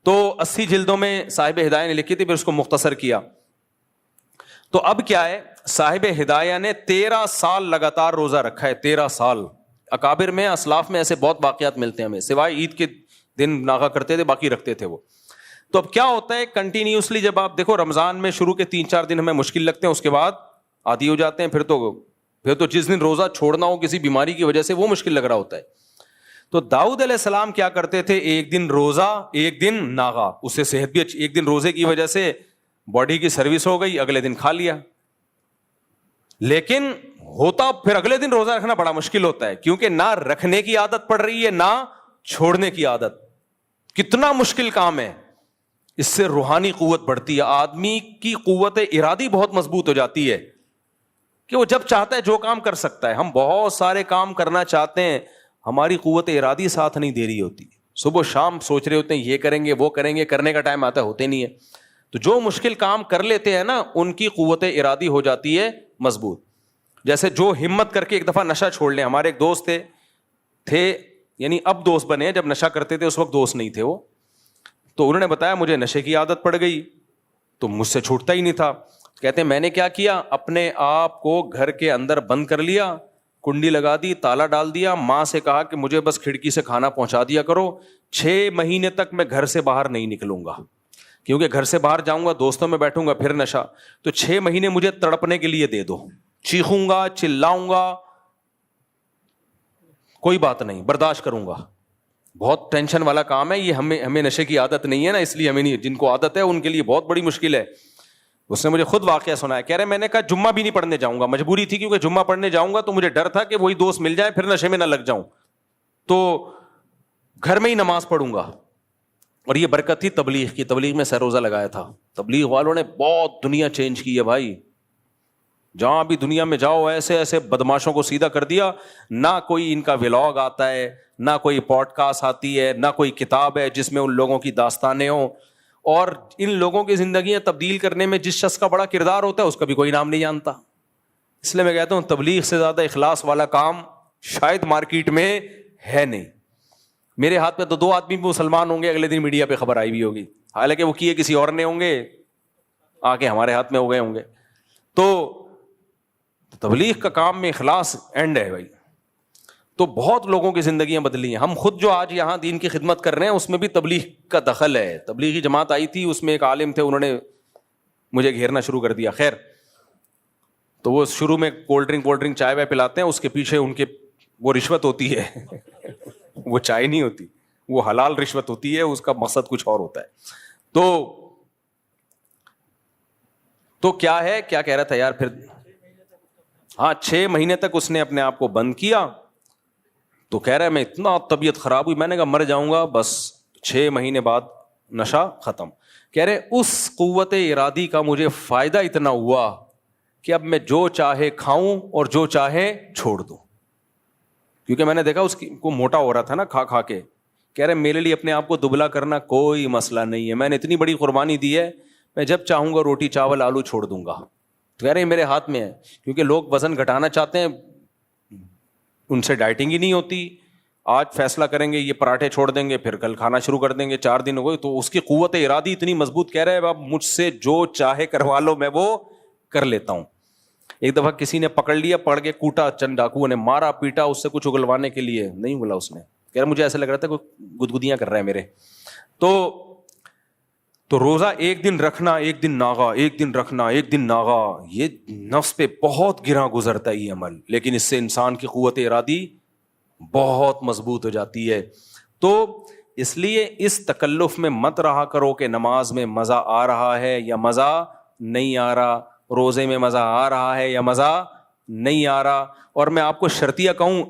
تو 80 جلدوں میں صاحب ہدایہ نے لکھی تھی، پھر اس کو مختصر کیا۔ تو اب کیا ہے، صاحب ہدایہ نے 13 سال لگاتار روزہ رکھا ہے، 13 سال۔ اکابر میں اسلاف میں ایسے بہت واقعات ملتے ہیں ہمیں، سوائے عید کے دن ناغا کرتے تھے، باقی رکھتے تھے وہ۔ تو اب کیا ہوتا ہے کنٹینیوسلی، جب آپ دیکھو رمضان میں شروع کے 3-4 دن ہمیں مشکل لگتے ہیں، اس کے بعد عادی ہو جاتے ہیں، پھر تو جس دن روزہ چھوڑنا ہو کسی بیماری کی وجہ سے وہ مشکل لگ رہا ہوتا ہے۔ تو داؤد علیہ السلام کیا کرتے تھے، ایک دن روزہ ایک دن ناغا، اس سے صحت بھی اچھی، ایک دن روزے کی وجہ سے باڈی کی سروس ہو گئی، اگلے دن کھا لیا۔ لیکن ہوتا پھر اگلے دن روزہ رکھنا بڑا مشکل ہوتا ہے، کیونکہ نہ رکھنے کی عادت پڑ رہی ہے نہ چھوڑنے کی عادت۔ کتنا مشکل کام ہے، اس سے روحانی قوت بڑھتی ہے، آدمی کی قوت ارادی بہت مضبوط ہو جاتی ہے کہ وہ جب چاہتا ہے جو کام کر سکتا ہے۔ ہم بہت سارے کام کرنا چاہتے ہیں، ہماری قوت ارادی ساتھ نہیں دے رہی ہوتی، صبح شام سوچ رہے ہوتے ہیں یہ کریں گے وہ کریں گے، کرنے کا ٹائم آتا ہے ہوتے نہیں ہے۔ تو جو مشکل کام کر لیتے ہیں نا ان کی قوت ارادی ہو جاتی ہے مضبوط۔ جیسے جو ہمت کر کے ایک دفعہ نشہ چھوڑ لیں، ہمارے ایک دوست تھے یعنی اب دوست بنے، جب نشہ کرتے تھے اس وقت دوست نہیں تھے وہ، تو انہوں نے بتایا مجھے نشے کی عادت پڑ گئی تو مجھ سے چھوٹتا ہی نہیں تھا۔ کہتے ہیں میں نے کیا کیا، اپنے آپ کو گھر کے اندر بند کر لیا، کنڈی لگا دی، تالا ڈال دیا، ماں سے کہا کہ مجھے بس کھڑکی سے کھانا پہنچا دیا کرو، 6 مہینے تک میں گھر سے باہر نہیں نکلوں گا، کیونکہ گھر سے باہر جاؤں گا دوستوں میں بیٹھوں گا پھر نشہ، تو 6 مہینے مجھے تڑپنے کے لیے دے دو، چیخوں گا چلاؤں گا کوئی بات نہیں، برداشت کروں گا۔ بہت ٹینشن والا کام ہے یہ، ہمیں نشے کی عادت نہیں ہے نا، اس لیے ہمیں نہیں، جن کو عادت ہے ان کے لیے بہت بڑی مشکل ہے۔ اس نے مجھے خود واقعہ سنایا، کہہ رہے میں نے کہا جمعہ بھی نہیں پڑھنے جاؤں گا، مجبوری تھی کیونکہ جمعہ پڑھنے جاؤں گا تو مجھے ڈر تھا کہ وہی دوست مل جائے پھر نشے میں نہ لگ جاؤں، تو گھر میں ہی نماز پڑھوں گا۔ اور یہ برکت تھی تبلیغ کی، تبلیغ میں سر روزہ لگایا تھا، تبلیغ والوں نے بہت دنیا چینج کی ہے بھائی، جہاں بھی دنیا میں جاؤ ایسے ایسے بدماشوں کو سیدھا کر دیا، نہ کوئی ان کا ولاگ آتا ہے، نہ کوئی پوڈ کاسٹ آتی ہے، نہ کوئی کتاب ہے جس میں ان لوگوں کی داستانیں ہوں، اور ان لوگوں کی زندگیاں تبدیل کرنے میں جس شخص کا بڑا کردار ہوتا ہے اس کا بھی کوئی نام نہیں جانتا. اس لیے میں کہتا ہوں تبلیغ سے زیادہ اخلاص والا کام شاید مارکیٹ میں ہے نہیں. میرے ہاتھ پہ تو 2 آدمی مسلمان ہوں گے, اگلے دن میڈیا پہ خبر آئی بھی ہوگی, حالانکہ وہ کیے کسی اور نے ہوں گے, آ کے ہمارے ہاتھ میں ہو گئے ہوں گے. تو تبلیغ کا کام میں اخلاص اینڈ ہے بھائی. تو بہت لوگوں کی زندگیاں بدلی ہیں. ہم خود جو آج یہاں دین کی خدمت کر رہے ہیں اس میں بھی تبلیغ کا دخل ہے. تبلیغی جماعت آئی تھی, اس میں ایک عالم تھے, انہوں نے مجھے گھیرنا شروع کر دیا. خیر, تو وہ شروع میں کولڈ ڈرنک چائے وائے پلاتے ہیں, اس کے پیچھے ان کے وہ رشوت ہوتی ہے وہ چائے نہیں ہوتی, وہ حلال رشوت ہوتی ہے, اس کا مقصد کچھ اور ہوتا ہے. تو کیا ہے, کیا کہہ رہا تھا یار پھر, ہاں 6 مہینے تک اس نے اپنے آپ کو بند کیا. تو کہہ رہا ہے میں اتنا طبیعت خراب ہوئی, میں نے کہا مر جاؤں گا بس. 6 مہینے بعد نشہ ختم. کہہ رہے اس قوت ارادی کا مجھے فائدہ اتنا ہوا کہ اب میں جو چاہے کھاؤں اور جو چاہے چھوڑ دوں, کیونکہ میں نے دیکھا اس کو موٹا ہو رہا تھا نا کھا کے. کہہ رہے میرے لیے اپنے آپ کو دبلا کرنا کوئی مسئلہ نہیں ہے, میں نے اتنی بڑی قربانی دی ہے, میں جب چاہوں گا روٹی چاول آلو چھوڑ دوں گا. تو کہہ رہے میرے ہاتھ میں ہے, کیونکہ لوگ وزن گھٹانا چاہتے ہیں, ان سے ڈائٹنگ ہی نہیں ہوتی. آج فیصلہ کریں گے یہ پراٹھے چھوڑ دیں گے, پھر کل کھانا شروع کر دیں گے, 4 دن ہو گئے. تو اس کی قوت ارادی اتنی مضبوط, کہہ رہے اب مجھ سے جو چاہے کروا لو میں وہ کر لیتا ہوں. ایک دفعہ کسی نے پکڑ لیا, پڑھ کے کوٹا, چند ڈاکوؤں نے مارا پیٹا اس سے کچھ اگلوانے کے لیے, نہیں بولا اس نے. کہہ رہا مجھے ایسا لگ رہا تھا کوئی گدگدیاں کر رہا ہے میرے. تو روزہ ایک دن رکھنا, ایک دن ناغا, ایک دن رکھنا, ایک دن ناغا, یہ نفس پہ بہت گراں گزرتا ہے یہ عمل, لیکن اس سے انسان کی قوت ارادی بہت مضبوط ہو جاتی ہے. تو اس لیے اس تکلف میں مت رہا کرو کہ نماز میں مزہ آ رہا ہے یا مزہ نہیں آ رہا, روزے میں مزہ آ رہا ہے یا مزہ نہیں آ رہا. اور میں آپ کو شرطیہ کہوں,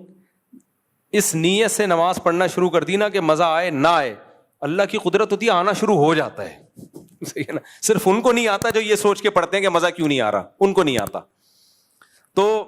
اس نیت سے نماز پڑھنا شروع کر دی نا کہ مزہ آئے نہ آئے, اللہ کی قدرت ہوتی ہے, آنا شروع ہو جاتا ہے. صحیح ہے نا, صرف ان کو نہیں آتا جو یہ سوچ کے پڑھتے ہیں کہ مزہ کیوں نہیں آ رہا, ان کو نہیں آتا. تو